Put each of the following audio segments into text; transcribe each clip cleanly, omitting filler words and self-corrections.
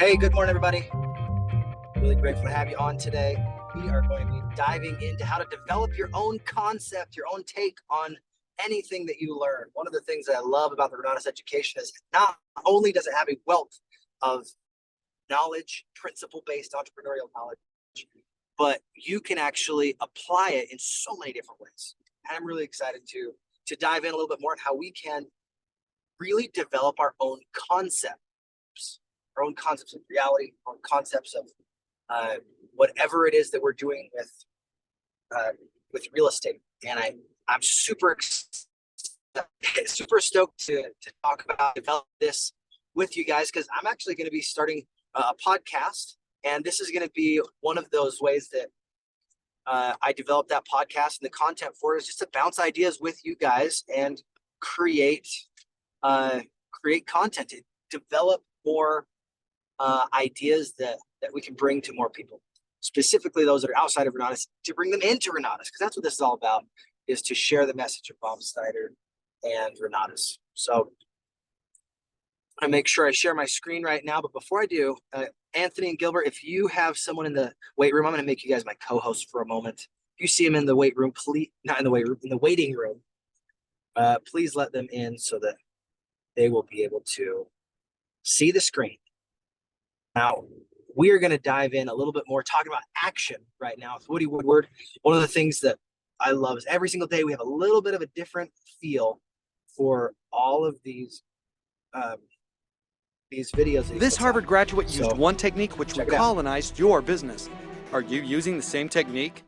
Hey, good morning, everybody. Really grateful to have you on today. We are going to be diving into how to develop your own concept, your own take on anything that you learn. One of the things that I love about the Renatus education is not only does it have a wealth of knowledge, principle-based entrepreneurial knowledge, but you can actually apply it in so many different ways. And I'm really excited to dive in a little bit more on how we can really develop our own concepts of reality, our own concepts of whatever it is that we're doing with real estate. And I'm super stoked to talk about develop this with you guys, because I'm actually going to be starting a podcast, and this is going to be one of those ways that I develop that podcast, and the content for it is just to bounce ideas with you guys and create content, to develop more ideas that we can bring to more people, specifically those that are outside of Renatus, to bring them into Renatus, because that's what this is all about, is to share the message of Bob Snyder and Renatus. So I make sure I share my screen right now, but before I do, Anthony and Gilbert, if you have someone in the weight room, I'm going to make you guys my co-host for a moment. If you see them in the weight room, please, not in the weight room, in the waiting room, please let them in so that they will be able to see the screen. Now, we are going to dive in a little bit more, talking about action right now with Woody Woodward. One of the things that I love is every single day we have a little bit of a different feel for all of these videos. This Harvard graduate used one technique which will colonize your business. Are you using the same technique?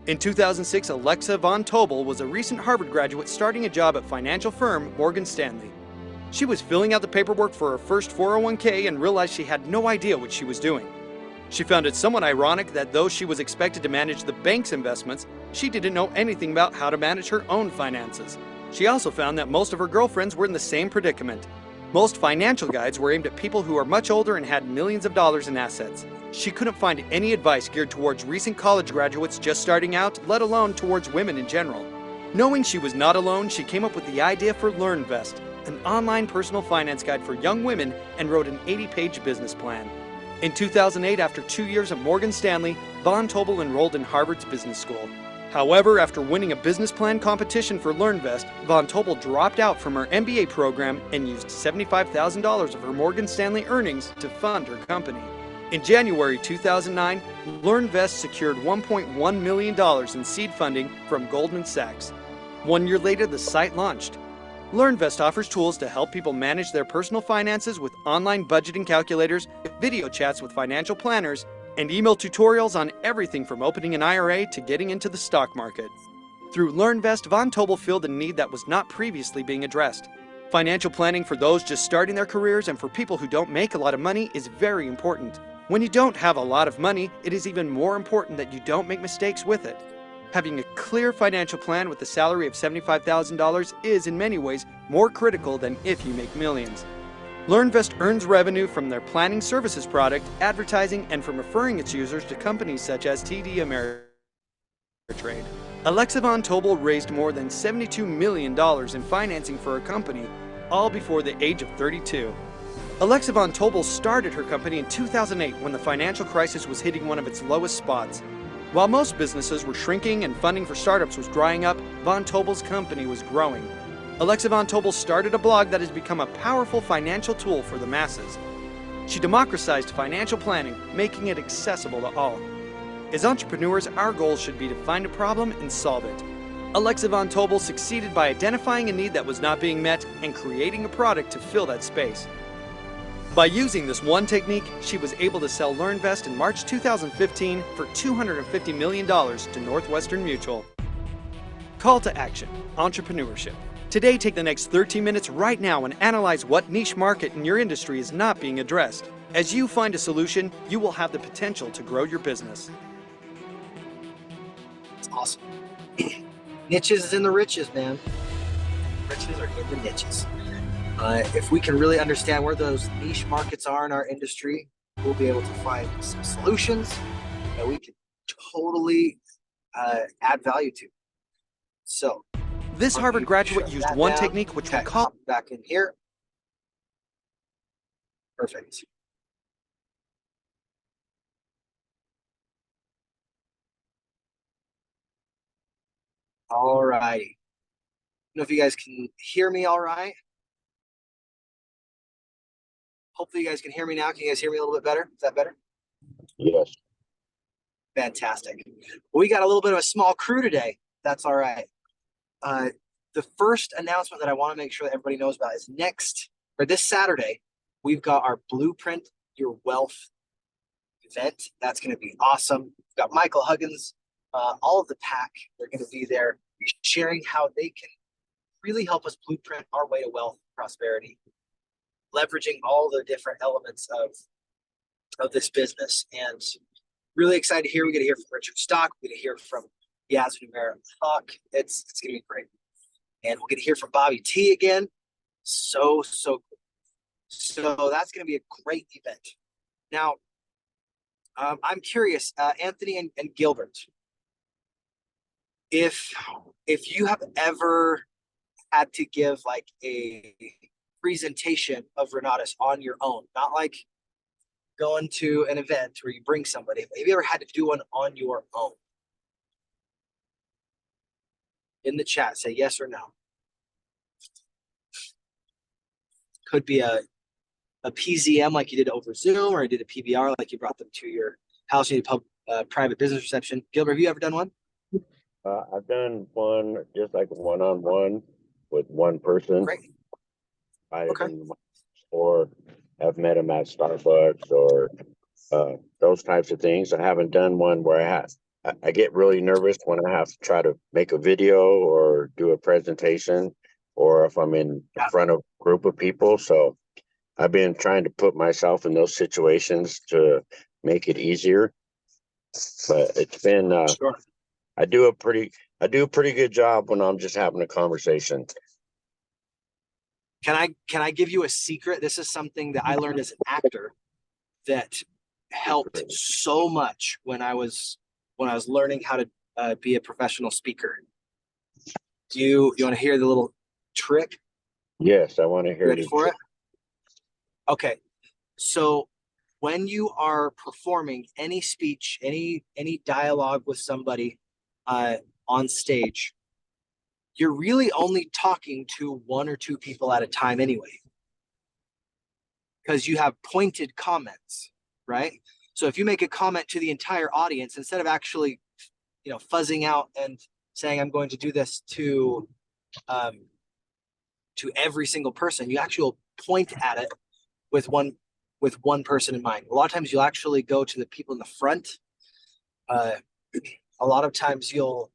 In 2006, Alexa Von Tobel was a recent Harvard graduate starting a job at financial firm Morgan Stanley. She was filling out the paperwork for her first 401k and realized she had no idea what she was doing. She found it somewhat ironic that though she was expected to manage the bank's investments, she didn't know anything about how to manage her own finances. She also found that most of her girlfriends were in the same predicament. Most financial guides were aimed at people who are much older and had millions of dollars in assets. She couldn't find any advice geared towards recent college graduates just starting out, let alone towards women in general. Knowing she was not alone, she came up with the idea for LearnVest, an online personal finance guide for young women, and wrote an 80-page business plan. In 2008, after 2 years at Morgan Stanley, Von Tobel enrolled in Harvard's business school. However, after winning a business plan competition for LearnVest, Von Tobel dropped out from her MBA program and used $75,000 of her Morgan Stanley earnings to fund her company. In January 2009, LearnVest secured $1.1 million in seed funding from Goldman Sachs. 1 year later, the site launched. LearnVest offers tools to help people manage their personal finances with online budgeting calculators, video chats with financial planners, and email tutorials on everything from opening an IRA to getting into the stock market. Through LearnVest, Von Tobel filled a need that was not previously being addressed. Financial planning for those just starting their careers and for people who don't make a lot of money is very important. When you don't have a lot of money, it is even more important that you don't make mistakes with it. Having a clear financial plan with a salary of $75,000 is in many ways more critical than if you make millions. LearnVest earns revenue from their planning services product, advertising, and from referring its users to companies such as TD Ameritrade. Alexa Von Tobel raised more than $72 million in financing for her company, all before the age of 32. Alexa Von Tobel started her company in 2008 when the financial crisis was hitting one of its lowest spots. While most businesses were shrinking and funding for startups was drying up, Von Tobel's company was growing. Alexa Von Tobel started a blog that has become a powerful financial tool for the masses. She democratized financial planning, making it accessible to all. As entrepreneurs, our goal should be to find a problem and solve it. Alexa Von Tobel succeeded by identifying a need that was not being met and creating a product to fill that space. By using this one technique, she was able to sell LearnVest in March 2015 for $250 million to Northwestern Mutual. Call to action: entrepreneurship. Today, take the next 13 minutes right now and analyze what niche market in your industry is not being addressed. As you find a solution, you will have the potential to grow your business. It's awesome. Niches is in the riches, man. Riches are in the niches. If we can really understand where those niche markets are in our industry, we'll be able to find some solutions that we can totally add value to. So This Harvard graduate used one technique which we call back in here. Perfect. All righty. I don't know if you guys can hear me all right. Hopefully you guys can hear me now. Can you guys hear me a little bit better? Is that better? Yes. Fantastic. We got a little bit of a small crew today. That's all right. The first announcement that I want to make sure that everybody knows about is this Saturday, we've got our Blueprint Your Wealth event. That's going to be awesome. We've got Michael Huggins, all of the pack. They're going to be there sharing how they can really help us blueprint our way to wealth and prosperity, leveraging all the different elements of this business. And really excited to hear. We get to hear from Richard Stock. We get to hear from Yazoo Talk. It's going to be great. And we'll get to hear from Bobby T again. So cool. So that's going to be a great event. Now, I'm curious, Anthony and Gilbert, if you have ever had to give like a presentation of Renatus on your own, not like going to an event where you bring somebody, have you ever had to do one on your own? In the chat, say yes or no. Could be a PZM like you did over Zoom, or you did a PBR like you brought them to your house and you did private business reception. Gilbert, have you ever done one? I've done one just like one-on-one with one person. Great. Okay. Or I've met him at Starbucks or those types of things. I haven't done one where I get really nervous when I have to try to make a video or do a presentation, or if I'm in front of a group of people. So I've been trying to put myself in those situations to make it easier. But it's been sure. I do a pretty good job when I'm just having a conversation. Can I give you a secret? This is something that I learned as an actor that helped so much when I was learning how to be a professional speaker. Do you want to hear the little trick? Yes, I want to hear. Ready for it? Okay. So when you are performing any speech, any dialogue with somebody on stage, you're really only talking to one or two people at a time anyway, because you have pointed comments, right? So if you make a comment to the entire audience, instead of actually, fuzzing out and saying, I'm going to do this to every single person, you actually point at it with one person in mind. A lot of times you'll actually go to the people in the front. A lot of times you'll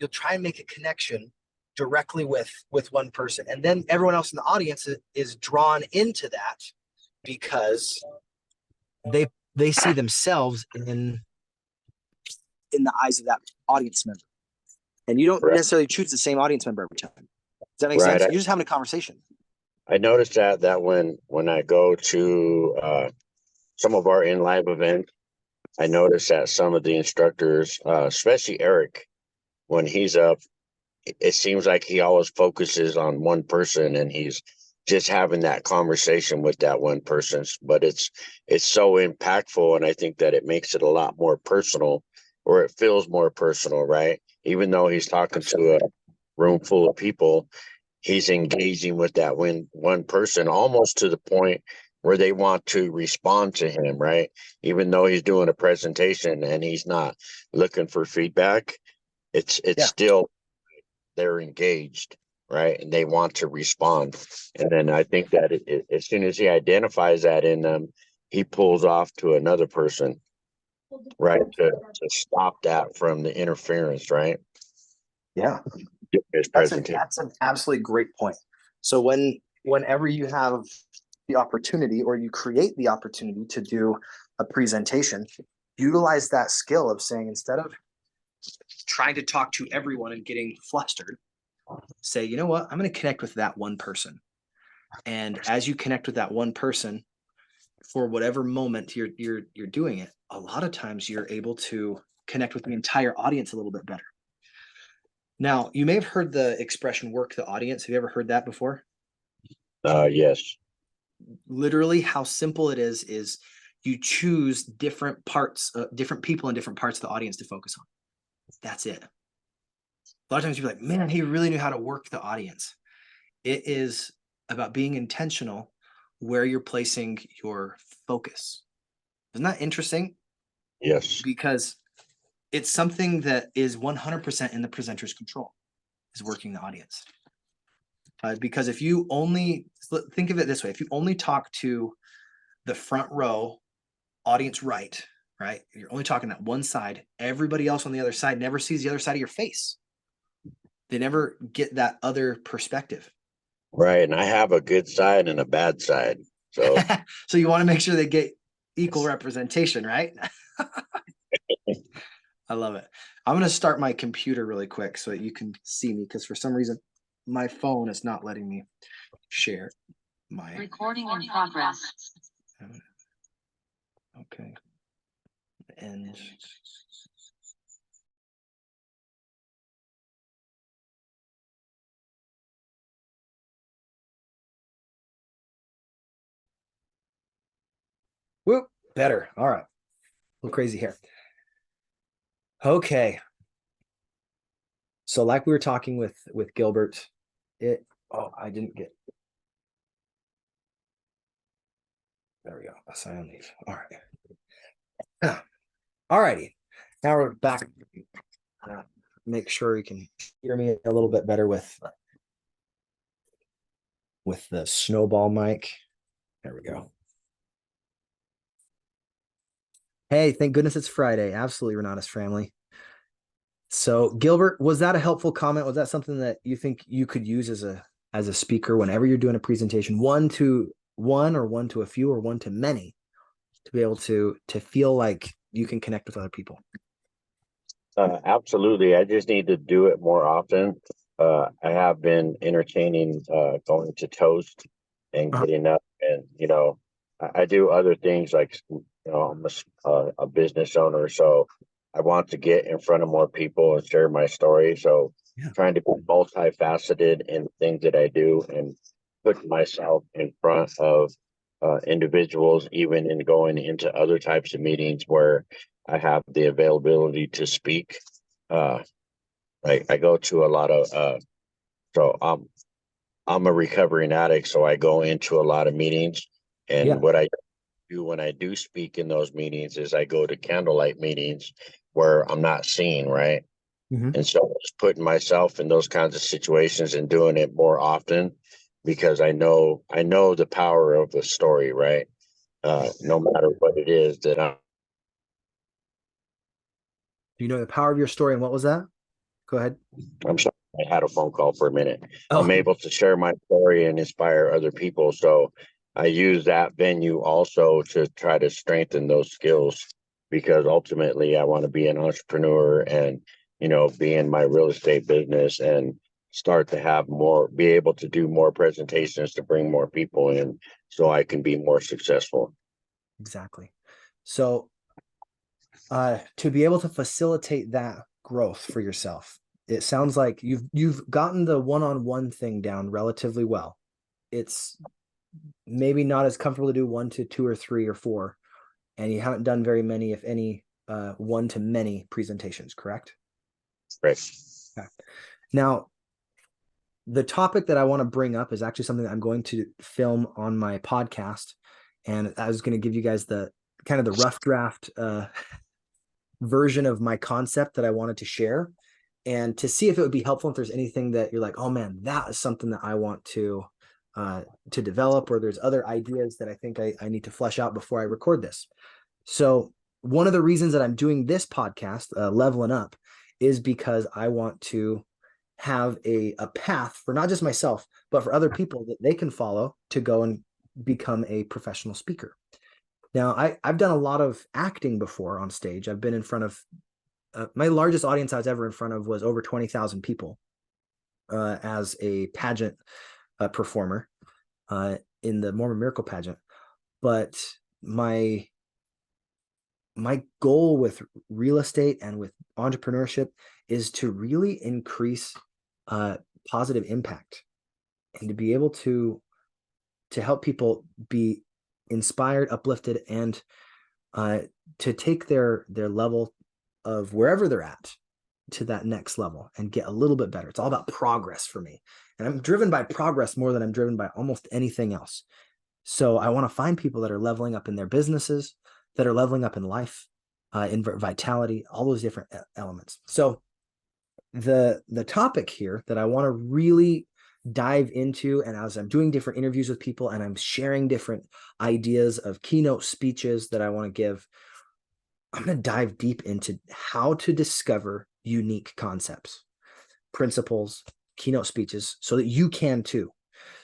try and make a connection directly with one person, and then everyone else in the audience is drawn into that because they see themselves in the eyes of that audience member, and you don't necessarily choose the same audience member every time. Does that make sense? You're just having a conversation. I noticed that when I go to some of our in live events, I noticed that some of the instructors, especially Eric, when he's up, it seems like he always focuses on one person and he's just having that conversation with that one person. But it's so impactful, and I think that it makes it a lot more personal, or it feels more personal, right? Even though he's talking to a room full of people, he's engaging with that one person almost to the point where they want to respond to him, right? Even though he's doing a presentation and he's not looking for feedback, it's still they're engaged, right? And they want to respond. And then I think that as soon as he identifies that in them, he pulls off to another person, right? To stop that from the interference, right? Yeah. That's an absolutely great point. So whenever you have the opportunity, or you create the opportunity to do a presentation, utilize that skill of saying, instead of trying to talk to everyone and getting flustered, say, you know what, I'm going to connect with that one person. And as you connect with that one person, for whatever moment you're doing it, a lot of times you're able to connect with the entire audience a little bit better. Now, you may have heard the expression work the audience. Have you ever heard that before? Yes. Literally, how simple it is you choose different parts, different people in different parts of the audience to focus on. That's it. A lot of times you're like, man, he really knew how to work the audience. It is about being intentional where you're placing your focus. Isn't that interesting? Yes. Because it's something that is 100% in the presenter's control, is working the audience. Because if you only think of it this way, if you only talk to the front row audience right, you're only talking that one side, everybody else on the other side never sees the other side of your face. They never get that other perspective. Right. And I have a good side and a bad side. So So you want to make sure they get equal representation, right? I love it. I'm going to start my computer really quick so that you can see me, because for some reason my phone is not letting me share my recording in progress. Okay. And whoop, better. All right. A little crazy here. Okay. So like we were talking with Gilbert, I didn't get. There we go. Assign and leave. All right. All righty. Now we're back. Make sure you can hear me a little bit better with the snowball mic. There we go. Hey, thank goodness it's Friday. Absolutely, Renatus family. So Gilbert, was that a helpful comment? Was that something that you think you could use as a speaker whenever you're doing a presentation, one to one or one to a few or one to many, to be able to feel like you can connect with other people? Absolutely. I just need to do it more often. I have been entertaining going to Toast and getting up, and I do other things like I'm a business owner, so I want to get in front of more people and share my story. So trying to be multifaceted in things that I do and put myself in front of individuals, even in going into other types of meetings where I have the availability to speak. I go to a lot of so I'm a recovering addict, so I go into a lot of meetings, and what I do when I do speak in those meetings is I go to candlelight meetings where I'm not seen, right? And so just putting myself in those kinds of situations and doing it more often, because I know the power of the story, right? No matter what it is that Do you know the power of your story, and what was that? Go ahead. I'm sorry, I had a phone call for a minute. Oh. I'm able to share my story and inspire other people. So I use that venue also to try to strengthen those skills, because ultimately I want to be an entrepreneur and, be in my real estate business and start to have be able to do more presentations to bring more people in so I can be more successful. Exactly. So to be able to facilitate that growth for yourself, it sounds like you've gotten the one-on-one thing down relatively well. It's maybe not as comfortable to do 1 to 2 or 3 or 4, and you haven't done very many, if any, one to many presentations, correct? Right. Okay. Now, the topic that I want to bring up is actually something that I'm going to film on my podcast, and I was going to give you guys the kind of the rough draft version of my concept that I wanted to share, and to see if it would be helpful, if there's anything that you're like, oh man, that is something that I want to develop, or there's other ideas that I think I need to flesh out before I record this. So one of the reasons that I'm doing this podcast, Leveling Up, is because I want to have a path for not just myself, but for other people that they can follow to go and become a professional speaker. Now, I've done a lot of acting before on stage. I've been in front of my largest audience I was ever in front of was over 20,000 people as a pageant performer in the Mormon Miracle pageant. But my my goal with real estate and with entrepreneurship is to really increase positive impact, and to be able to help people be inspired, uplifted, and to take their level of wherever they're at to that next level and get a little bit better. It's all about progress for me. And I'm driven by progress more than I'm driven by almost anything else. So I want to find people that are leveling up in their businesses, that are leveling up in life, in vitality, all those different elements. So the topic here that I want to really dive into, and as I'm doing different interviews with people and I'm sharing different ideas of keynote speeches that I want to give, I'm going to dive deep into how to discover unique concepts, principles, keynote speeches, so that you can too.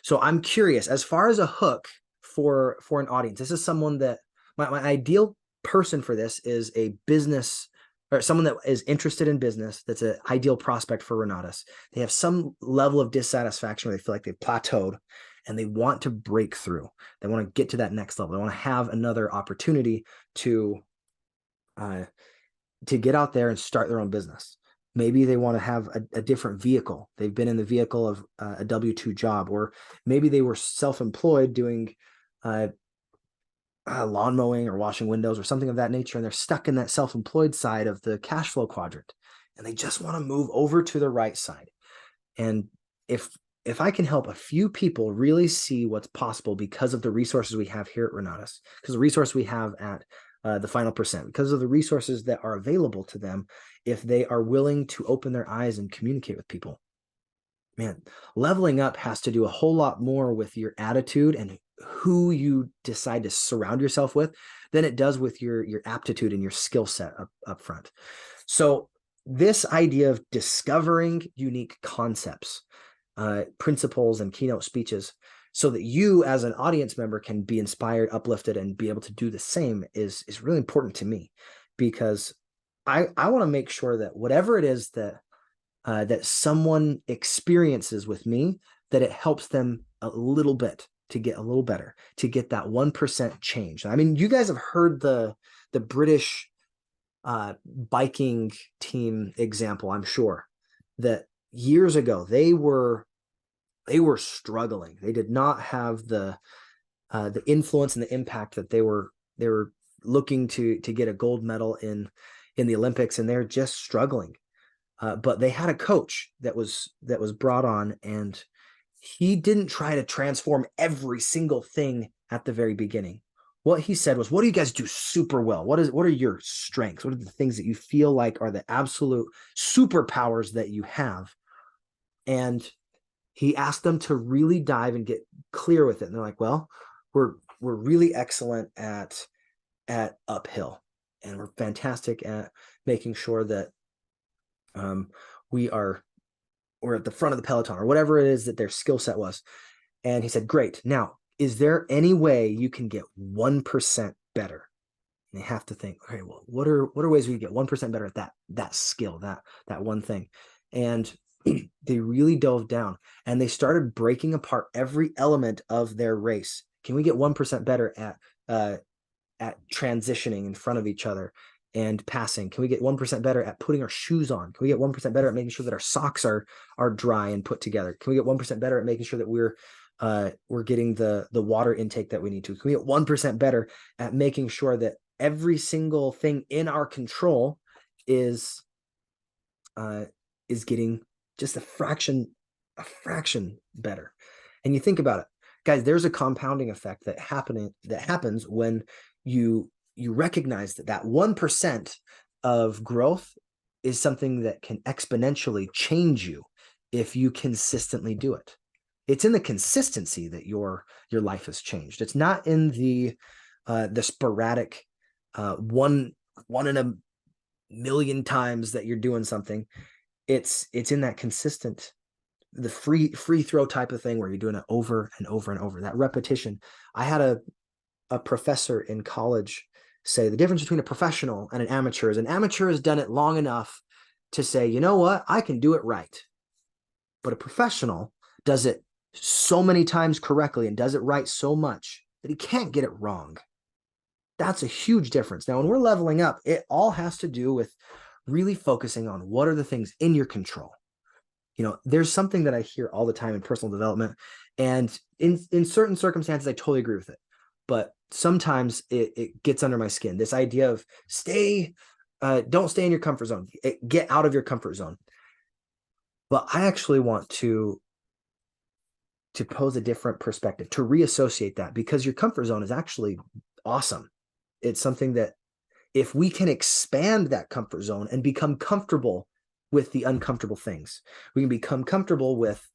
So I'm curious, as far as a hook for an audience, this is someone that my ideal person for this is a business, or someone that is interested in business. That's an ideal prospect for Renatus. They have some level of dissatisfaction where they feel like they've plateaued and they want to break through. They want to get to that next level. They want to have another opportunity to get out there and start their own business. Maybe they want to have a different vehicle. They've been in the vehicle of a W-2 job, or maybe they were self-employed doing lawn mowing or washing windows or something of that nature, and they're stuck in that self-employed side of the cash flow quadrant, and they just want to move over to the right side. And if I can help a few people really see what's possible because of the resources we have here at Renatus, because the resource we have at the Final Percent, because of the resources that are available to them, if they are willing to open their eyes and communicate with people, man, leveling up has to do a whole lot more with your attitude and who you decide to surround yourself with than it does with your aptitude and your skill set up front. So this idea of discovering unique concepts, principles, and keynote speeches, so that you as an audience member can be inspired, uplifted, and be able to do the same is really important to me, because I want to make sure that whatever it is that that someone experiences with me, that it helps them a little bit to get a little better, to get that 1% change. I mean, you guys have heard the British biking team example, I'm sure, that years ago they were struggling. They did not have the influence and the impact that they were looking to get a gold medal in the Olympics, and they're just struggling. But they had a coach that was brought on, and he didn't try to transform every single thing at the very beginning. What he said was, what do you guys do super well? What are your strengths? What are the things that you feel like are the absolute superpowers that you have? And he asked them to really dive and get clear with it. And they're like, well, we're really excellent at uphill, and we're fantastic at making sure that we're at the front of the peloton, or whatever it is that their skill set was. And he said, great. Now, is there any way you can get 1% better? And they have to think, okay, well, what are ways we can get 1% better at that skill, that one thing? And they really dove down, and they started breaking apart every element of their race. Can we get 1% better at transitioning in front of each other and passing? Can we get 1% better at putting our shoes on? Can we get 1% better at making sure that our socks are dry and put together? Can we get 1% better at making sure that we're getting the water intake that we need to? Can we get 1% better at making sure that every single thing in our control is getting just a fraction better? And you think about it, guys, there's a compounding effect that happens when you recognize that 1% of growth is something that can exponentially change you if you consistently do it. It's in the consistency that your life has changed. It's not in the sporadic one in a million times that you're doing something. It's in that consistent, the free throw type of thing where you're doing it over and over and over. That repetition. I had a professor in college say the difference between a professional and an amateur is an amateur has done it long enough to say, you know what, I can do it right. But a professional does it so many times correctly and does it right so much that he can't get it wrong. That's a huge difference. Now, when we're leveling up, it all has to do with really focusing on what are the things in your control. There's something that I hear all the time in personal development, and in certain circumstances, I totally agree with it. But sometimes it gets under my skin. This idea of don't stay in your comfort zone. Get out of your comfort zone. But I actually want to pose a different perspective, to reassociate that, because your comfort zone is actually awesome. It's something that if we can expand that comfort zone and become comfortable with the uncomfortable things, we can become comfortable with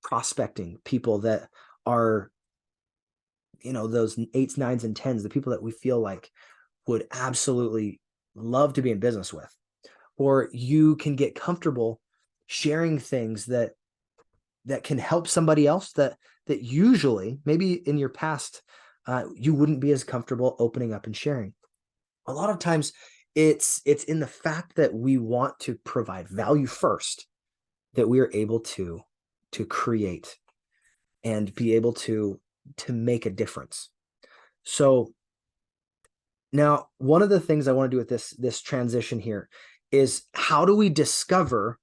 prospecting people that are, those 8s, 9s, and 10s, the people that we feel like would absolutely love to be in business with. Or you can get comfortable sharing things that can help somebody else that usually, maybe in your past, you wouldn't be as comfortable opening up and sharing. A lot of times it's in the fact that we want to provide value first, that we are able to create and be able to make a difference. So now, one of the things I want to do with this transition here is, how do we discover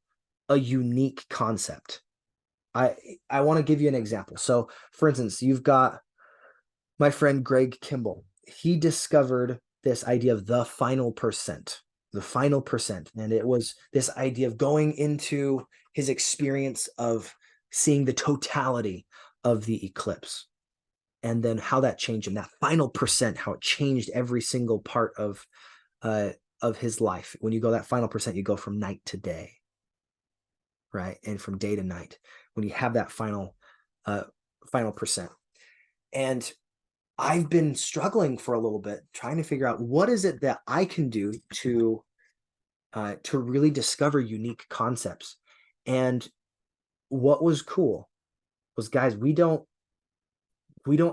a unique concept? I want to give you an example. So, for instance, you've got my friend Greg Kimball. He discovered this idea of the final percent. And it was this idea of going into his experience of seeing the totality of the eclipse, and then how that changed him. That final percent, how it changed every single part of his life. When you go that final percent, you go from night to day, right? And from day to night, when you have that final percent. And I've been struggling for a little bit, trying to figure out what is it that I can do to really discover unique concepts. And what was cool was, guys, we don't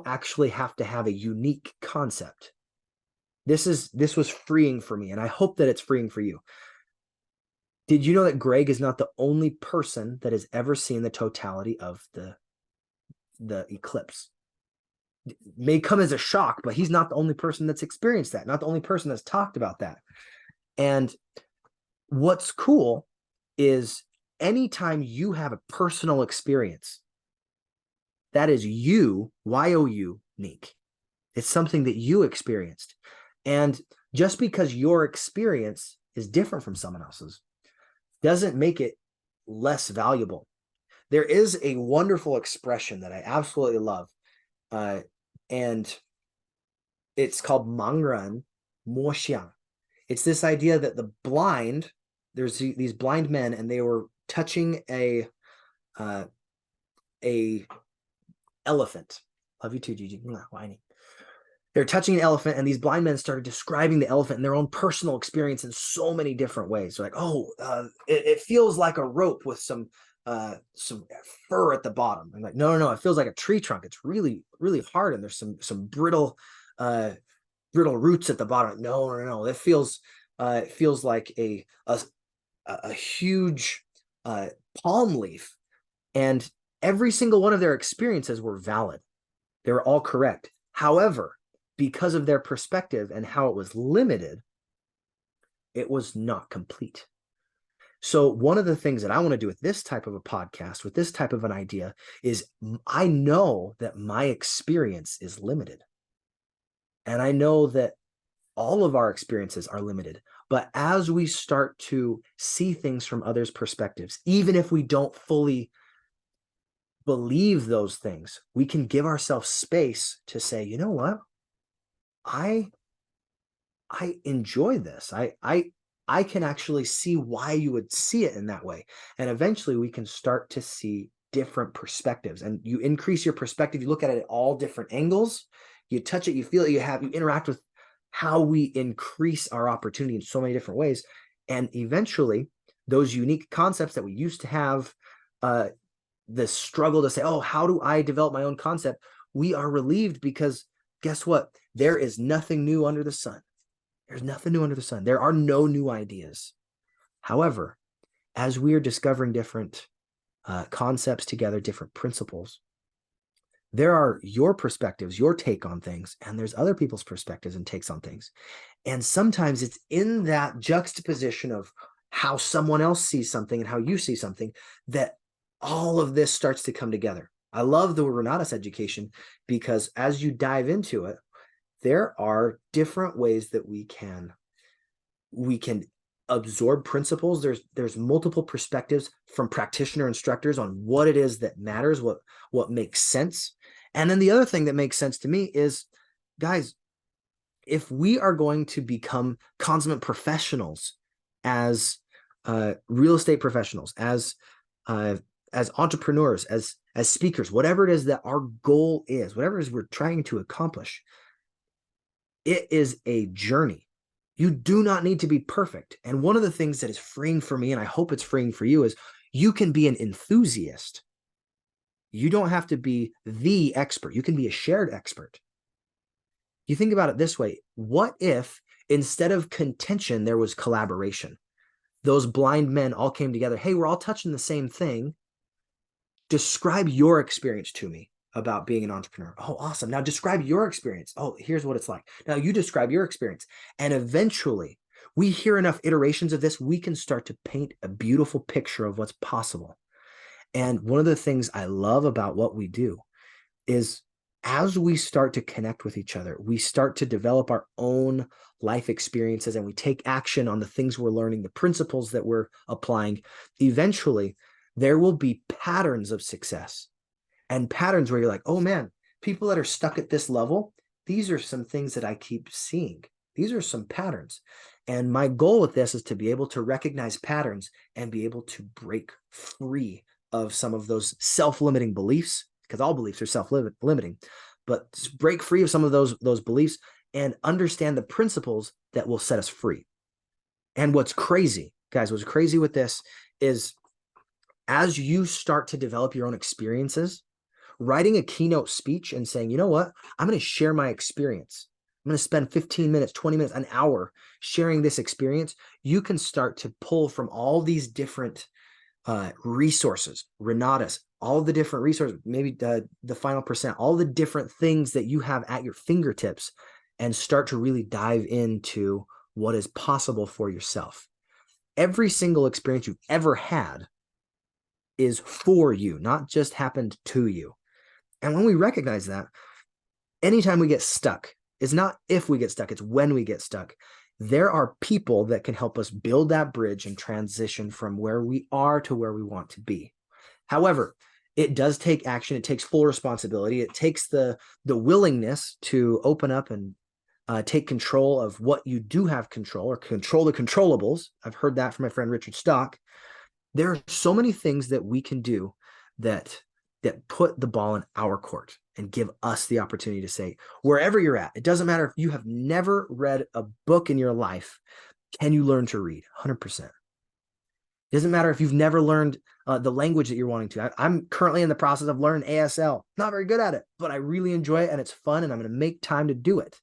actually have to have a unique concept. This was freeing for me, and I hope that it's freeing for you. Did you know that Greg is not the only person that has ever seen the totality of the eclipse? It may come as a shock, but he's not the only person that's experienced that, not the only person that's talked about that. And what's cool is, anytime you have a personal experience, that is you, Y-O-U, unique. It's something that you experienced. And just because your experience is different from someone else's doesn't make it less valuable. There is a wonderful expression that I absolutely love, and it's called Mangran Moxiang. It's this idea that there's these blind men, and they were touching a elephant. Love you too, Gigi. Whiny. They're touching an elephant, and these blind men started describing the elephant in their own personal experience in so many different ways. They're like, it feels like a rope with some fur at the bottom. I'm like, no, it feels like a tree trunk. It's really, really hard, and there's some brittle roots at the bottom. No. It feels like a huge palm leaf. And every single one of their experiences were valid. They were all correct. However, because of their perspective and how it was limited, it was not complete. So one of the things that I want to do with this type of a podcast, with this type of an idea, is, I know that my experience is limited. And I know that all of our experiences are limited. But as we start to see things from others' perspectives, even if we don't fully believe those things, we can give ourselves space to say, you know what? I enjoy this. I can actually see why you would see it in that way. And eventually we can start to see different perspectives, and you increase your perspective. You look at it at all different angles, you touch it, you feel it, you interact with how we increase our opportunity in so many different ways. And eventually those unique concepts that we used to have, the struggle to say, oh, how do I develop my own concept? We are relieved, because guess what? There is nothing new under the sun. There's nothing new under the sun. There are no new ideas. However, as we are discovering different concepts together, different principles, There are your perspectives, your take on things, and there's other people's perspectives and takes on things. And sometimes it's in that juxtaposition of how someone else sees something and how you see something that all of this starts to come together. I love the Renatus education because as you dive into it, there are different ways that we can absorb principles. There's multiple perspectives from practitioner instructors on what it is that matters, what makes sense. And then the other thing that makes sense to me is, guys, if we are going to become consummate professionals as real estate professionals, as entrepreneurs, as speakers, whatever it is that our goal is, whatever it is we're trying to accomplish, it is a journey. You do not need to be perfect. And one of the things that is freeing for me, and I hope it's freeing for you, is you can be an enthusiast. You don't have to be the expert. You can be a shared expert. You think about it this way. What if instead of contention, there was collaboration? Those blind men all came together. Hey, we're all touching the same thing. Describe your experience to me about being an entrepreneur. Oh, awesome. Now describe your experience. Oh, here's what it's like. Now you describe your experience. And eventually we hear enough iterations of this, we can start to paint a beautiful picture of what's possible. And one of the things I love about what we do is as we start to connect with each other, we start to develop our own life experiences and we take action on the things we're learning, the principles that we're applying. Eventually, there will be patterns of success and patterns where you're like, oh man, people that are stuck at this level, these are some things that I keep seeing. These are some patterns. And my goal with this is to be able to recognize patterns and be able to break free of some of those self-limiting beliefs, because all beliefs are self-limiting, but break free of some of those beliefs and understand the principles that will set us free. And what's crazy, guys, what's crazy with this is as you start to develop your own experiences, writing a keynote speech and saying, you know what, I'm going to share my experience. I'm going to spend 15 minutes, 20 minutes, an hour sharing this experience. You can start to pull from all these different resources, Renatus, all the different resources, maybe the final percent, all the different things that you have at your fingertips and start to really dive into what is possible for yourself. Every single experience you've ever had is for you, not just happened to you. And when we recognize that, anytime we get stuck, it's not if we get stuck, it's when we get stuck. There are people that can help us build that bridge and transition from where we are to where we want to be. However, it does take action. It takes full responsibility. It takes the willingness to open up and take control of what you do have control, or control the controllables. I've heard that from my friend Richard Stock. There are so many things that we can do that put the ball in our court and give us the opportunity to say, wherever you're at, it doesn't matter if you have never read a book in your life, can you learn to read? 100%. It doesn't matter if you've never learned the language that you're wanting to. I'm currently in the process of learning ASL. Not very good at it, but I really enjoy it and it's fun and I'm going to make time to do it.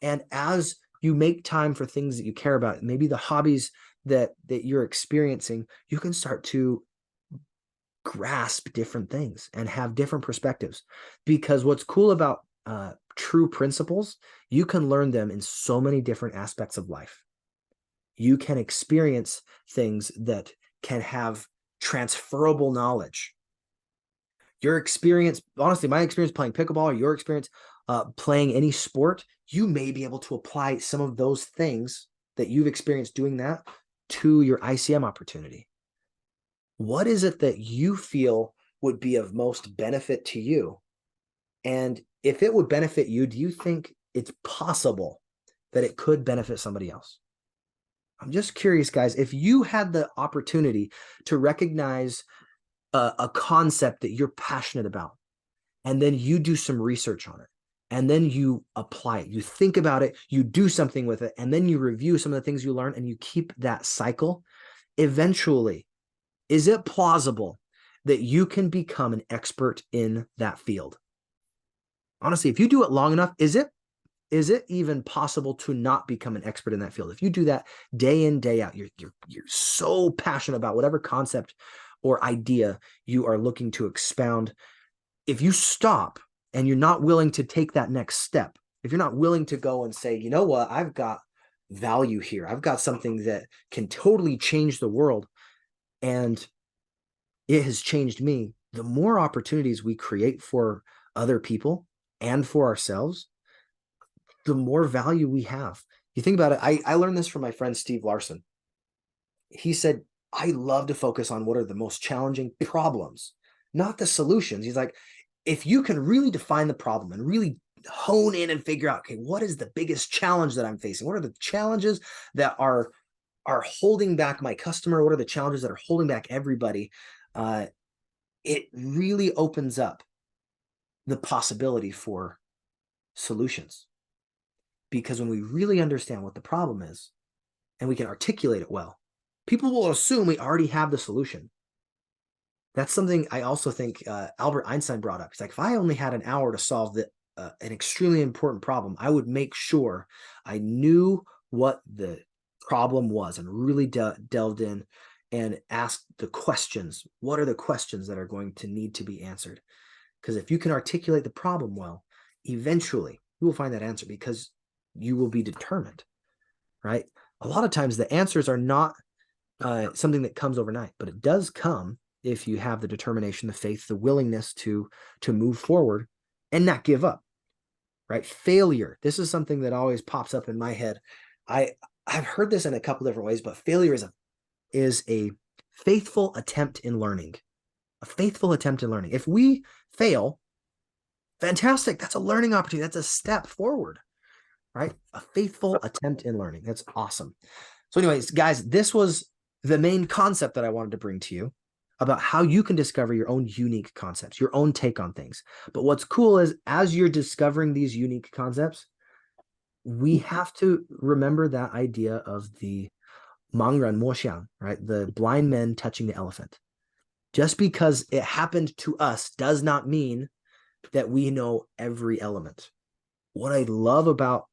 And as you make time for things that you care about, maybe the hobbies that you're experiencing, you can start to grasp different things and have different perspectives. Because what's cool about true principles, you can learn them in so many different aspects of life. You can experience things that can have transferable knowledge. Your experience, honestly, my experience playing pickleball, or your experience playing any sport, you may be able to apply some of those things that you've experienced doing that to your ICM opportunity. What is it that you feel would be of most benefit to you? And if it would benefit you, do you think it's possible that it could benefit somebody else? I'm just curious, guys, if you had the opportunity to recognize a concept that you're passionate about, and then you do some research on it, and then you apply it, you think about it, you do something with it, and then you review some of the things you learn, and you keep that cycle, eventually, is it plausible that you can become an expert in that field? Honestly, if you do it long enough, is it even possible to not become an expert in that field? If you do that day in, day out, you're so passionate about whatever concept or idea you are looking to expound. If you stop and you're not willing to take that next step, if you're not willing to go and say, you know what, I've got value here, I've got something that can totally change the world, and it has changed me, the more opportunities we create for other people and for ourselves, the more value we have. You think about it. I learned this from my friend Steve Larson. He said, I love to focus on what are the most challenging problems, not the solutions. He's like, if you can really define the problem and really hone in and figure out, okay, what is the biggest challenge that I'm facing? What are the challenges that are holding back my customer? What are the challenges that are holding back everybody? It really opens up the possibility for solutions. Because when we really understand what the problem is and we can articulate it well, people will assume we already have the solution. That's something I also think Albert Einstein brought up. He's like, if I only had an hour to solve an extremely important problem, I would make sure I knew what the problem was and really delved in and asked the questions. What are the questions that are going to need to be answered? Because if you can articulate the problem well, eventually you will find that answer because you will be determined, right? A lot of times the answers are not something that comes overnight, but it does come if you have the determination, the faith, the willingness to move forward and not give up, right? Failure. This is something that always pops up in my head. I've heard this in a couple different ways, but failure is a faithful attempt in learning. A faithful attempt in learning. If we fail, fantastic. That's a learning opportunity. That's a step forward, right? A faithful attempt in learning. That's awesome. So anyways, guys, this was the main concept that I wanted to bring to you about how you can discover your own unique concepts, your own take on things. But what's cool is as you're discovering these unique concepts, we have to remember that idea of the Mangren Moxiang, right? The blind men touching the elephant. Just because it happened to us does not mean that we know every element. What I love about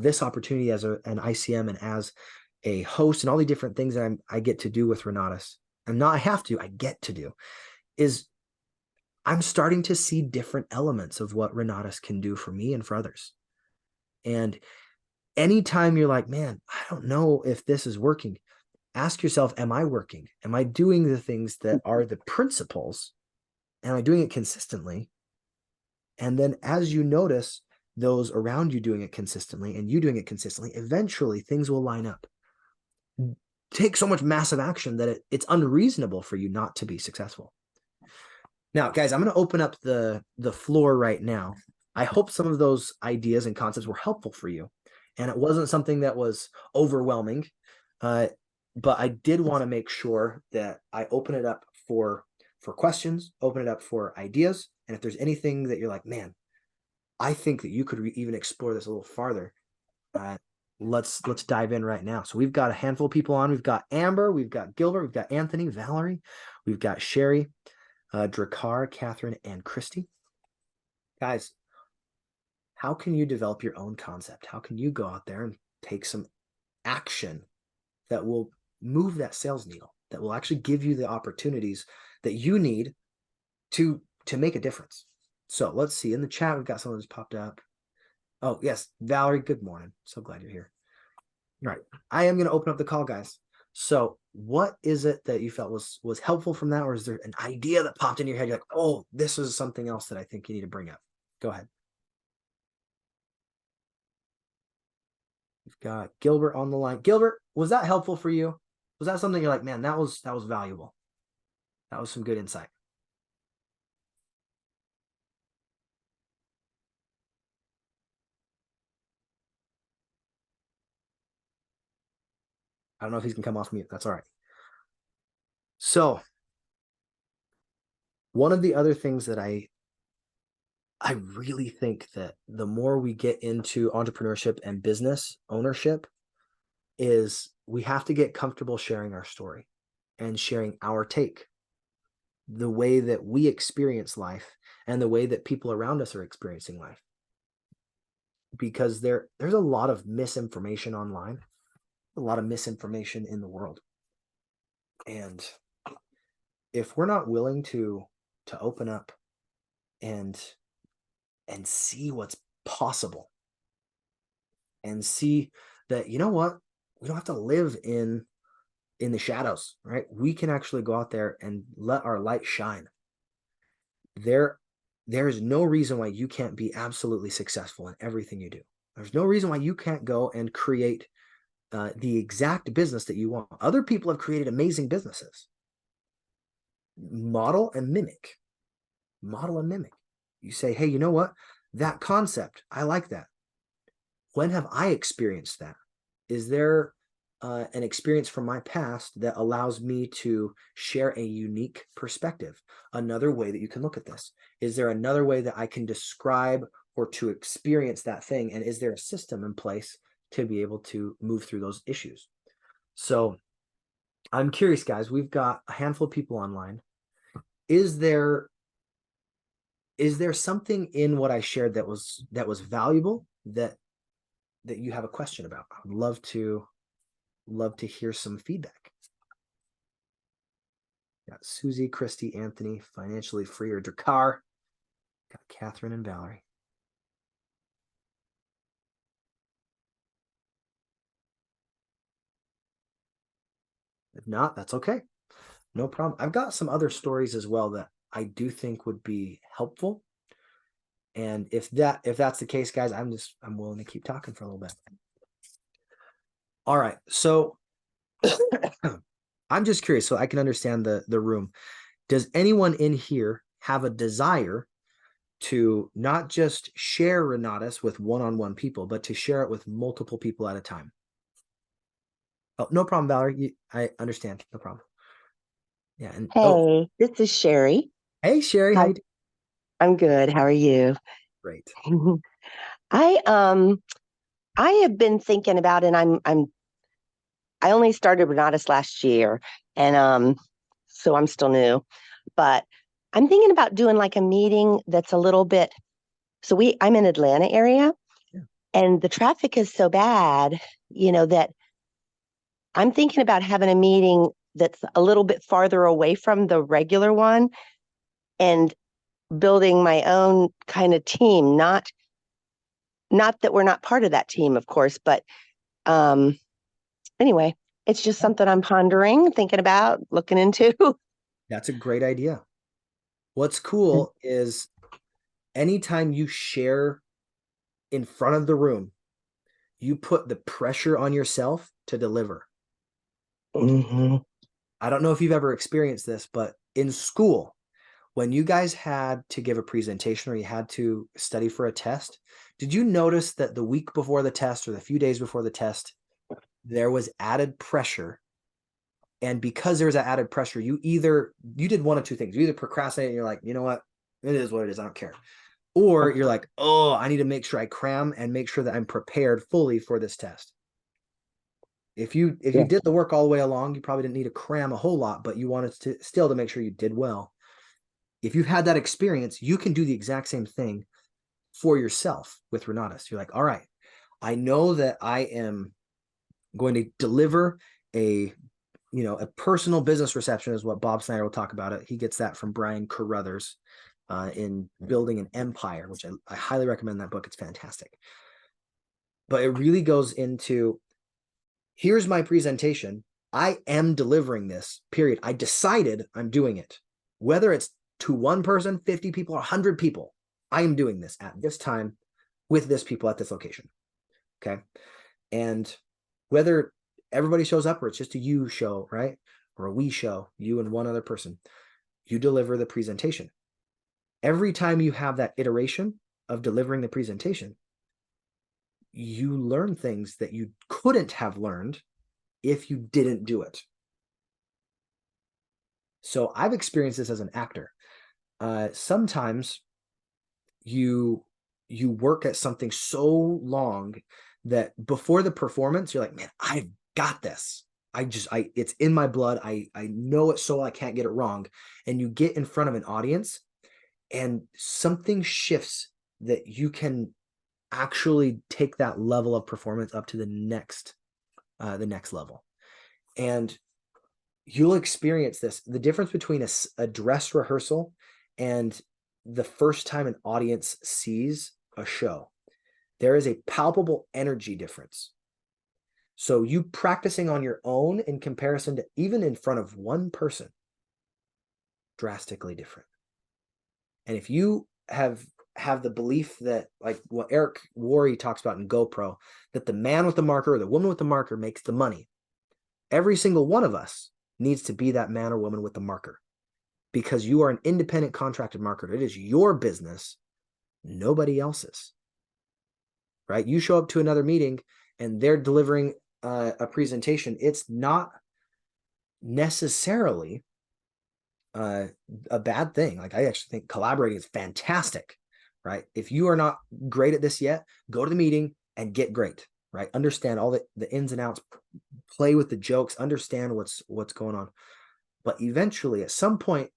this opportunity as an ICM and as a host and all the different things that I get to do with Renatus, I get to do, is I'm starting to see different elements of what Renatus can do for me and for others. And anytime you're like, man, I don't know if this is working, ask yourself, am I working? Am I doing the things that are the principles? Am I doing it consistently? And then as you notice those around you doing it consistently and you doing it consistently, eventually things will line up. Take so much massive action that it's unreasonable for you not to be successful. Now, guys, I'm going to open up the floor right now. I hope some of those ideas and concepts were helpful for you. And it wasn't something that was overwhelming, but I did want to make sure that I open it up for questions, open it up for ideas. And if there's anything that you're like, man, I think that you could even explore this a little farther, let's dive in right now. So we've got a handful of people on. We've got Amber, we've got Gilbert, we've got Anthony, Valerie, we've got Sherry, Drakkar, Catherine, and Christy. Guys, how can you develop your own concept? How can you go out there and take some action that will move that sales needle, that will actually give you the opportunities that you need to make a difference? So let's see. In the chat, we've got someone who's popped up. Oh, yes. Valerie, good morning. So glad you're here. All right. I am going to open up the call, guys. So what is it that you felt was helpful from that? Or is there an idea that popped in your head? You're like, oh, this is something else that I think you need to bring up. Go ahead. We've got Gilbert on the line. Gilbert, was that helpful for you? Was that something you're like, man, that was valuable? That was some good insight. I don't know if he can come off mute. That's all right. So one of the other things that I really think that the more we get into entrepreneurship and business ownership is we have to get comfortable sharing our story and sharing our take, the way that we experience life and the way that people around us are experiencing life. Because there's a lot of misinformation online, a lot of misinformation in the world. And if we're not willing to open up and and see what's possible, and see that, you know what, we don't have to live in the shadows, right? We can actually go out there and let our light shine. There's no reason why you can't be absolutely successful in everything you do. There's no reason why you can't go and create the exact business that you want. Other people have created amazing businesses. Model and mimic. Model and mimic. You say, hey, you know what? That concept, I like that. When have I experienced that? Is there an experience from my past that allows me to share a unique perspective? Another way that you can look at this. Is there another way that I can describe or to experience that thing? And is there a system in place to be able to move through those issues? So I'm curious, guys, we've got a handful of people online. Is there something in what I shared that was valuable that you have a question about? I would love to hear some feedback. Got Susie, Christy, Anthony, Financially Free, or Drakkar. Got Catherine and Valerie. If not, that's okay. No problem. I've got some other stories as well that I do think would be helpful. And if that's the case, guys, I'm willing to keep talking for a little bit. All right. So I'm just curious so I can understand the room. Does anyone in here have a desire to not just share Renatus with one-on-one people, but to share it with multiple people at a time? Oh, no problem, Valerie. I understand. No problem. Yeah. And Hey, this is Sherry. Hey, Sherry. How you doing? I'm good. How are you? Great. I have been thinking about, and I only started Renatus last year, and so I'm still new, but I'm thinking about doing like a meeting that's a little bit. So I'm in Atlanta area, Yeah. and the traffic is so bad, that I'm thinking about having a meeting that's a little bit farther away from the regular one, and building my own kind of team, not that we're not part of that team, of course, but anyway, it's just something I'm pondering, thinking about, looking into. That's a great idea. What's cool is anytime you share in front of the room, you put the pressure on yourself to deliver. Mm-hmm. I don't know if you've ever experienced this, but in school, when you guys had to give a presentation or you had to study for a test, did you notice that the week before the test or the few days before the test, there was added pressure? And because there was that added pressure, you did one of two things. You either procrastinate and you're like, you know what? It is what it is. I don't care. Or you're like, oh, I need to make sure I cram and make sure that I'm prepared fully for this test. If you did the work all the way along, you probably didn't need to cram a whole lot, but you wanted to still make sure you did well. If you've had that experience, you can do the exact same thing for yourself with Renatus. You're like, all right, I know that I am going to deliver a personal business reception is what Bob Snyder will talk about it. He gets that from Brian Carruthers in Building an Empire, which I highly recommend that book. It's fantastic. But it really goes into, here's my presentation. I am delivering this, period. I decided I'm doing it. Whether it's to one person, 50 people, or 100 people, I am doing this at this time with this people at this location. Okay. And whether everybody shows up or it's just a you show, right? Or a we show, you and one other person, you deliver the presentation. Every time you have that iteration of delivering the presentation, you learn things that you couldn't have learned if you didn't do it. So I've experienced this as an actor. Sometimes you work at something so long that before the performance, you're like, man, I've got this. It's in my blood. I know it so I can't get it wrong. And you get in front of an audience and something shifts that you can actually take that level of performance up to the next level. And you'll experience this. The difference between a dress rehearsal and the first time an audience sees a show, there is a palpable energy difference. So you practicing on your own in comparison to even in front of one person, drastically different. And if you have the belief that, like what Eric Worre talks about in GoPro, that the man with the marker or the woman with the marker makes the money, every single one of us needs to be that man or woman with the marker, because you are an independent contracted marketer. It is your business, nobody else's, right? You show up to another meeting and they're delivering a presentation. It's not necessarily a bad thing. Like, I actually think collaborating is fantastic, right? If you are not great at this yet, go to the meeting and get great, right? Understand all the ins and outs, play with the jokes, understand what's going on. But eventually, at some point,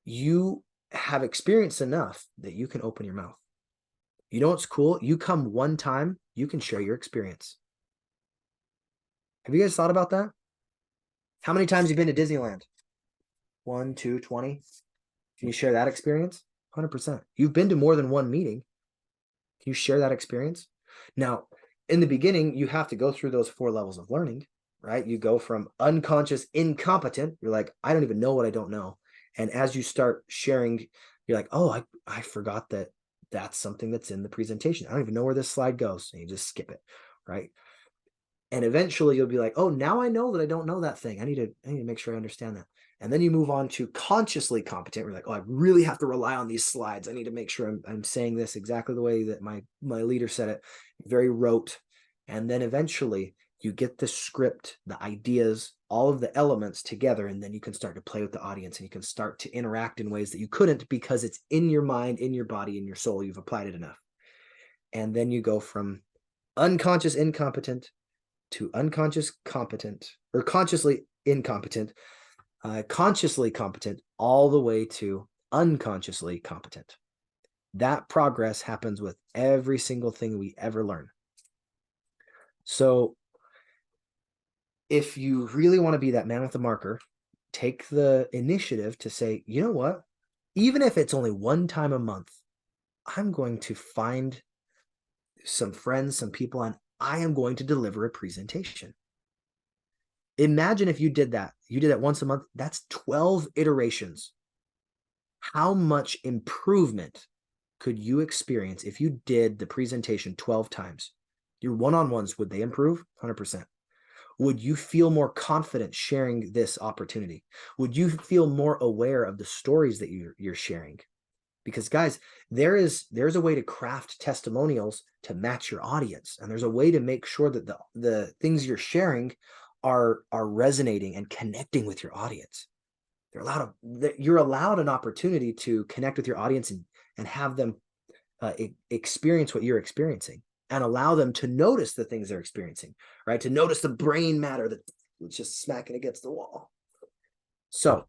you have experienced enough that you can open your mouth. You know what's cool? You come one time, you can share your experience. Have you guys thought about that? How many times have you been to Disneyland? 1, 2, 20? Can you share that experience? 100%. You've been to more than one meeting. Can you share that experience? Now, in the beginning, you have to go through those 4 levels of learning, right? You go from unconscious, incompetent. You're like, I don't even know what I don't know. And as you start sharing, you're like, oh, I forgot that that's something that's in the presentation. I don't even know where this slide goes. And you just skip it, right? And eventually you'll be like, oh, now I know that I don't know that thing. I need to make sure I understand that. And then you move on to consciously competent. We're like, oh, I really have to rely on these slides. I need to make sure I'm saying this exactly the way that my leader said it, very rote. And then eventually you get the script, the ideas, all of the elements together, and then you can start to play with the audience and you can start to interact in ways that you couldn't because it's in your mind, in your body, in your soul. You've applied it enough. And then you go from unconscious incompetent to unconscious competent, or consciously incompetent, consciously competent, all the way to unconsciously competent. That progress happens with every single thing we ever learn. So if you really want to be that man with the marker, take the initiative to say, you know what, even if it's only one time a month, I'm going to find some friends, some people, and I am going to deliver a presentation. Imagine if you did that. You did that once a month. That's 12 iterations. How much improvement could you experience if you did the presentation 12 times? Your one-on-ones, would they improve? 100%. Would you feel more confident sharing this opportunity? Would you feel more aware of the stories that you're sharing? Because guys, there's a way to craft testimonials to match your audience. And there's a way to make sure that the things you're sharing are resonating and connecting with your audience. You're allowed an opportunity to connect with your audience and have them experience what you're experiencing, and allow them to notice the things they're experiencing, right? To notice the brain matter that's just smacking against the wall. So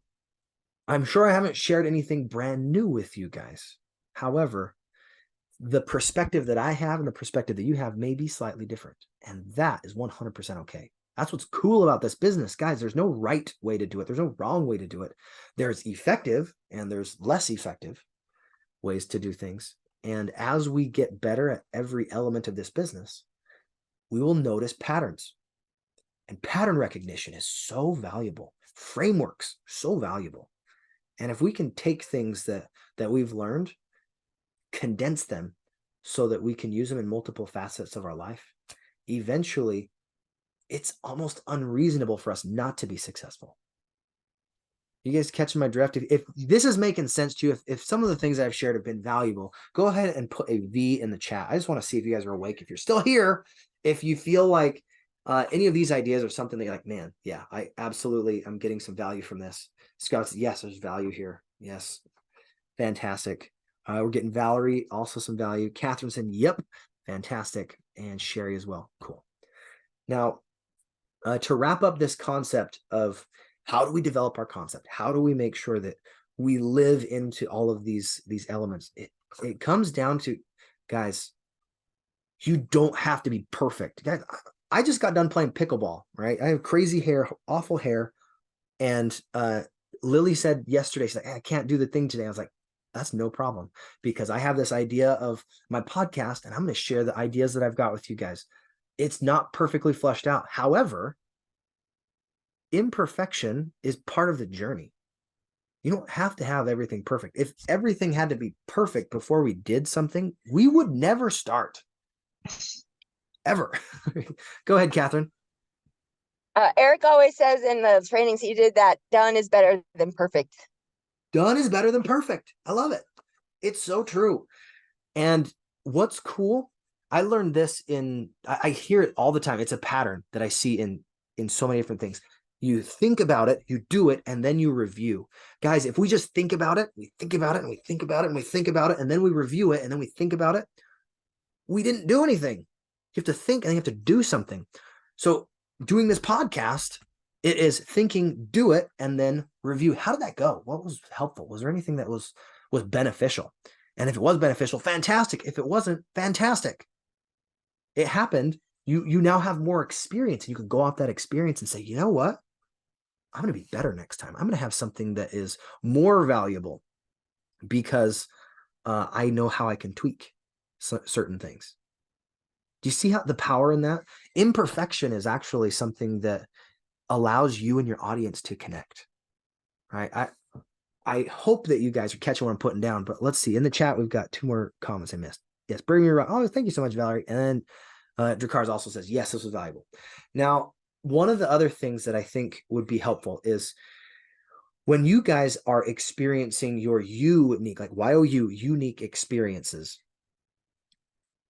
I'm sure I haven't shared anything brand new with you guys. However, the perspective that I have and the perspective that you have may be slightly different. And that is 100% okay. That's what's cool about this business, guys. There's no right way to do it. There's no wrong way to do it. There's effective and there's less effective ways to do things. And as we get better at every element of this business, we will notice patterns. And pattern recognition is so valuable. Frameworks, so valuable. And if we can take things that we've learned, condense them so that we can use them in multiple facets of our life, eventually it's almost unreasonable for us not to be successful. You guys catching my drift? If this is making sense to you, if some of the things I've shared have been valuable, go ahead and put a V in the chat. I just want to see if you guys are awake. If you're still here, if you feel like any of these ideas are something that you're like, man, yeah, I absolutely am getting some value from this. Scott says, yes, there's value here. Yes. Fantastic. We're getting Valerie, also some value. Catherine said, yep, fantastic. And Sherry as well. Cool. Now, to wrap up this concept of how do we develop our concept? How do we make sure that we live into all of these elements? It comes down to, guys, you don't have to be perfect. Guys, I just got done playing pickleball, right? I have crazy hair, awful hair. And Lily said yesterday, she's like, I can't do the thing today. I was like, That's no problem, because I have this idea of my podcast and I'm going to share the ideas that I've got with you guys. It's not perfectly fleshed out. However, imperfection is part of the journey. You don't have to have everything perfect. If everything had to be perfect before we did something, we would never start. Ever. Go ahead, Catherine. Eric always says in the trainings he did that done is better than perfect. Done is better than perfect. I love it. It's so true. And what's cool, I learned this I hear it all the time. It's a pattern that I see in so many different things. You think about it, you do it, and then you review. Guys, if we just think about it, we think about it, and we think about it, and we think about it, and then we review it, and then we think about it, we didn't do anything. You have to think and you have to do something. So doing this podcast, it is thinking, do it, and then review. How did that go? What was helpful? Was there anything that was beneficial? And if it was beneficial, fantastic. If it wasn't, fantastic. It happened. You now have more experience, and you can go off that experience and say, you know what? I'm going to be better next time. I'm going to have something that is more valuable because I know how I can tweak certain things. Do you see how the power in that? Imperfection is actually something that allows you and your audience to connect, right? I hope that you guys are catching what I'm putting down, but let's see. In the chat, we've got 2 more comments I missed. Yes, bring me around. Oh, thank you so much, Valerie. And then Drakars also says, yes, this was valuable. Now, one of the other things that I think would be helpful is when you guys are experiencing your unique, like YOU, unique experiences,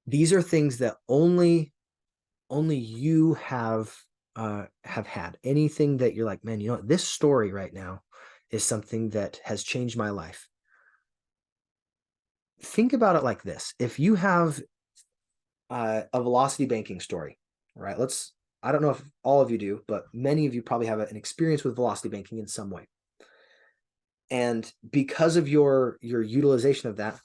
these are things that only you have had. Anything that you're like, man, you know what, this story right now is something that has changed my life. Think about it like this. If you have a velocity banking story, right? I don't know if all of you do, but many of you probably have an experience with velocity banking in some way. And because of your utilization of that,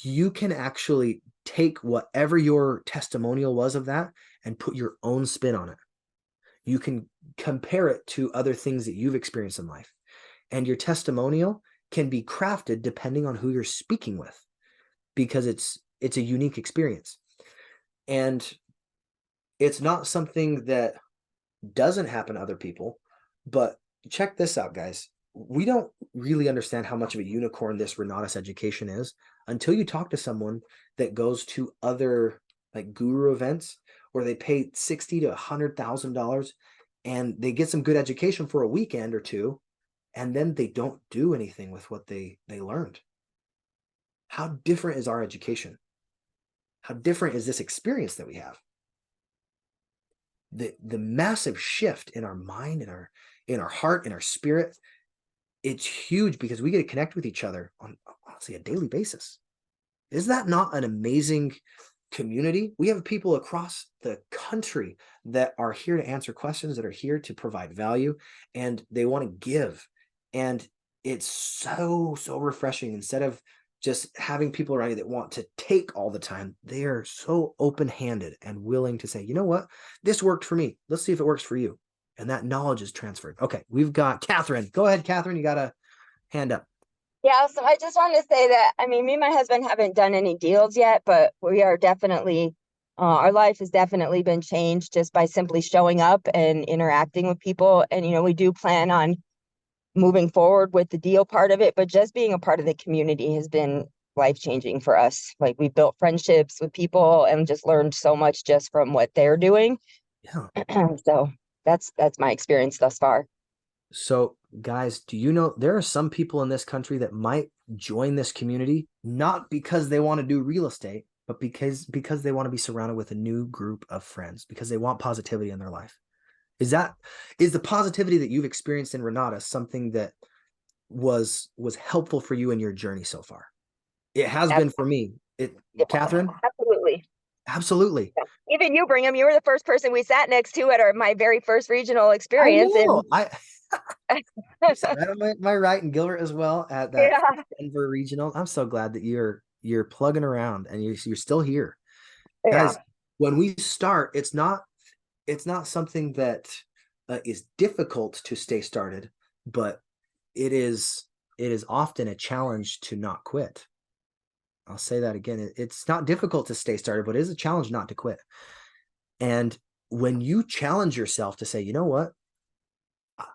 you can actually take whatever your testimonial was of that and put your own spin on it. You can compare it to other things that you've experienced in life. And your testimonial can be crafted depending on who you're speaking with, because it's a unique experience. And it's not something that doesn't happen to other people, but check this out, guys. We don't really understand how much of a unicorn this Renatus education is until you talk to someone that goes to other like guru events where they pay $60,000 to $100,000 and they get some good education for a weekend or two, and then they don't do anything with what they learned. How different is our education? How different is this experience that we have? The massive shift in our mind, in our heart, in our spirit, it's huge because we get to connect with each other on honestly a daily basis. Is that not an amazing community? We have people across the country that are here to answer questions, that are here to provide value, and they want to give. And it's so refreshing. Instead of just having people around you that want to take all the time, they are so open-handed and willing to say, you know what, this worked for me. Let's see if it works for you. And that knowledge is transferred. Okay, we've got Catherine. Go ahead, Catherine. You got a hand up. Yeah, so I just wanted to say that, I mean, me and my husband haven't done any deals yet, but we are definitely, our life has definitely been changed just by simply showing up and interacting with people. And, you know, we do plan on moving forward with the deal part of it, but just being a part of the community has been life-changing for us. Like, we built friendships with people and just learned so much just from what they're doing. Yeah. So that's my experience thus far. So, guys, do you know there are some people in this country that might join this community not because they want to do real estate, but because they want to be surrounded with a new group of friends, because they want positivity in their life. Is the positivity that you've experienced in Renata something that was helpful for you in your journey so far? It has been for me. Catherine? Absolutely. Absolutely. Even you, Brigham, you were the first person we sat next to at my very first regional experience. I sat right on my right, and Gilbert as well at that Denver regional. I'm so glad that you're plugging around and you're still here. Yeah. Guys, when we start, it's not something that is difficult to stay started, but it is often a challenge to not quit. I'll say that again. It's not difficult to stay started, but it is a challenge not to quit. And when you challenge yourself to say, you know what,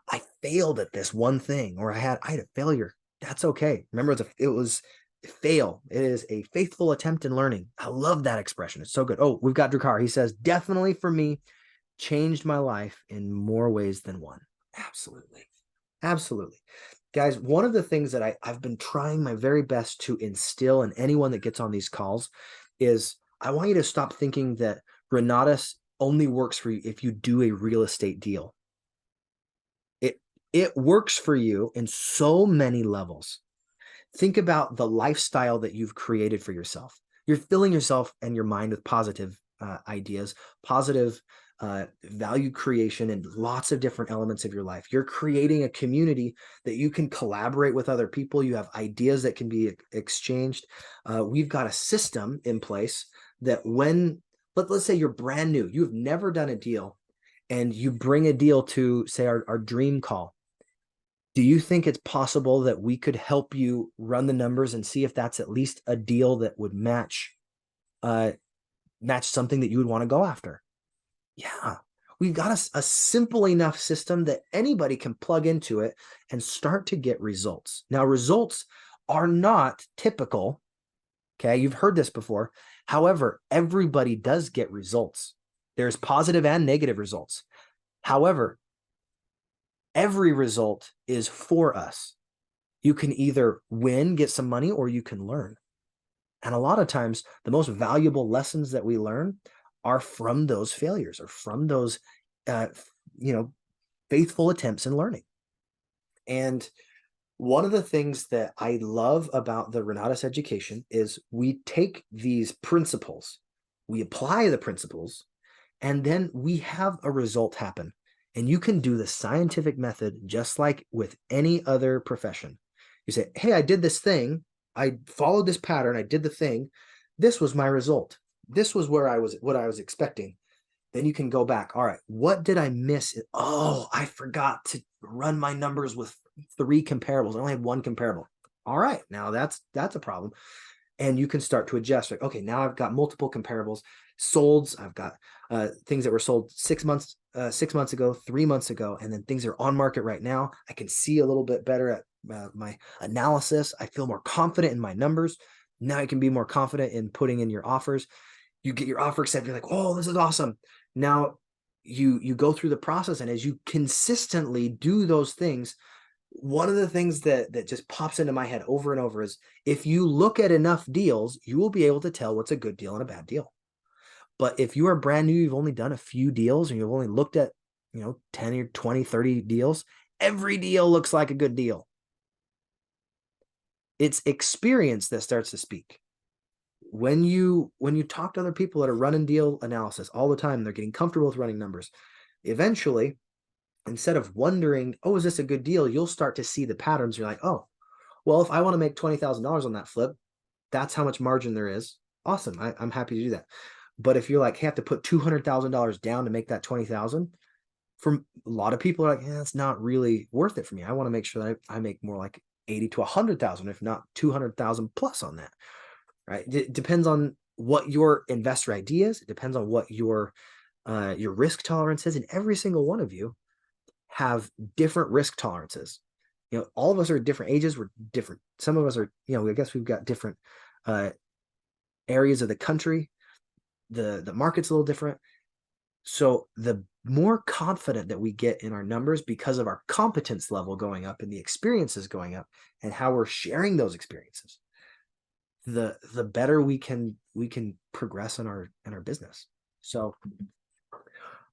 I failed at this one thing, or I had a failure. That's okay. Remember, it was fail. It is a faithful attempt in learning. I love that expression. It's so good. Oh, we've got Drakar. He says, definitely for me, changed my life in more ways than one. Absolutely. Absolutely. Guys, one of the things that I've been trying my very best to instill in anyone that gets on these calls is I want you to stop thinking that Renatus only works for you if you do a real estate deal. It works for you in so many levels. Think about the lifestyle that you've created for yourself. You're filling yourself and your mind with positive ideas, positive value creation in lots of different elements of your life. You're creating a community that you can collaborate with other people. You have ideas that can be exchanged. We've got a system in place that when, let's say you're brand new, you've never done a deal, and you bring a deal to, say, our dream call. Do you think it's possible that we could help you run the numbers and see if that's at least a deal that would match something that you would want to go after? Yeah, we've got a simple enough system that anybody can plug into it and start to get results. Now, results are not typical. Okay, you've heard this before. However, everybody does get results. There's positive and negative results. However, every result is for us. You can either win, get some money, or you can learn. And a lot of times, the most valuable lessons that we learn are from those failures or from those, faithful attempts in learning. And one of the things that I love about the Renatus education is we take these principles, we apply the principles, and then we have a result happen. And you can do the scientific method just like with any other profession. You say, hey, I did this thing. I followed this pattern. I did the thing. This was my result. This was what I was expecting. Then you can go back. All right, what did I miss? Oh, I forgot to run my numbers with 3 comparables. I only had 1 comparable. All right, now that's a problem. And you can start to adjust. Like, okay, now I've got multiple comparables. Solds, I've got things that were sold 6 months ago, 3 months ago, and then things are on market right now. I can see a little bit better at my analysis. I feel more confident in my numbers. Now I can be more confident in putting in your offers. You get your offer accepted. You're like, oh, this is awesome. Now you go through the process, and as you consistently do those things, one of the things that just pops into my head over and over is if you look at enough deals, you will be able to tell what's a good deal and a bad deal. But if you are brand new, you've only done a few deals and you've only looked at, 10 or 20, 30 deals, every deal looks like a good deal. It's experience that starts to speak. When you talk to other people that are running deal analysis all the time, they're getting comfortable with running numbers. Eventually, instead of wondering, oh, is this a good deal? You'll start to see the patterns. You're like, oh, well, if I want to make $20,000 on that flip, that's how much margin there is. Awesome. I'm happy to do that. But if you're like, hey, I have to put $200,000 down to make that 20,000, for a lot of people are like, it's not really worth it for me. I want to make sure that I make more like 80 to 100,000, if not 200,000 plus on that. Right? It depends on what your investor idea is. It depends on what your risk tolerance is, and every single one of you have different risk tolerances. All of us are different ages. We're different. Some of us are, I guess we've got different areas of the country. The market's a little different. So the more confident that we get in our numbers because of our competence level going up and the experiences going up and how we're sharing those experiences, the better we can progress in our business. So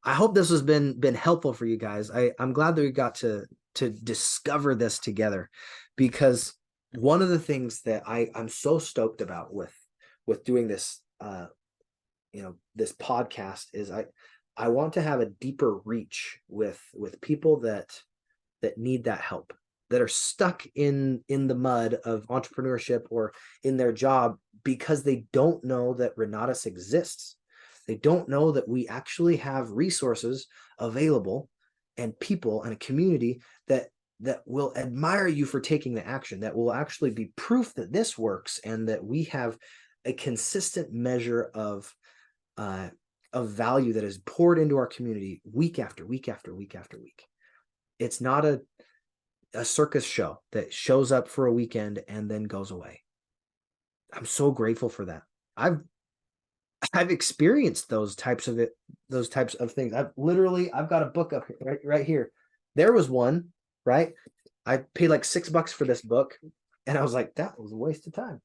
I hope this has been helpful for you guys. I'm glad that we got to discover this together, because one of the things that I'm so stoked about with doing this this podcast is I want to have a deeper reach with people that need that help, that are stuck in the mud of entrepreneurship or in their job because they don't know that Renatus exists. They don't know that we actually have resources available and people and a community that that will admire you for taking the action, that will actually be proof that this works, and that we have a consistent measure of value that is poured into our community week after week after week after week. It's not a circus show that shows up for a weekend and then goes away. I'm so grateful for that. I've experienced those types of things. I've got a book up here, right here. There was one, right? I paid like $6 for this book, and I was like, that was a waste of time.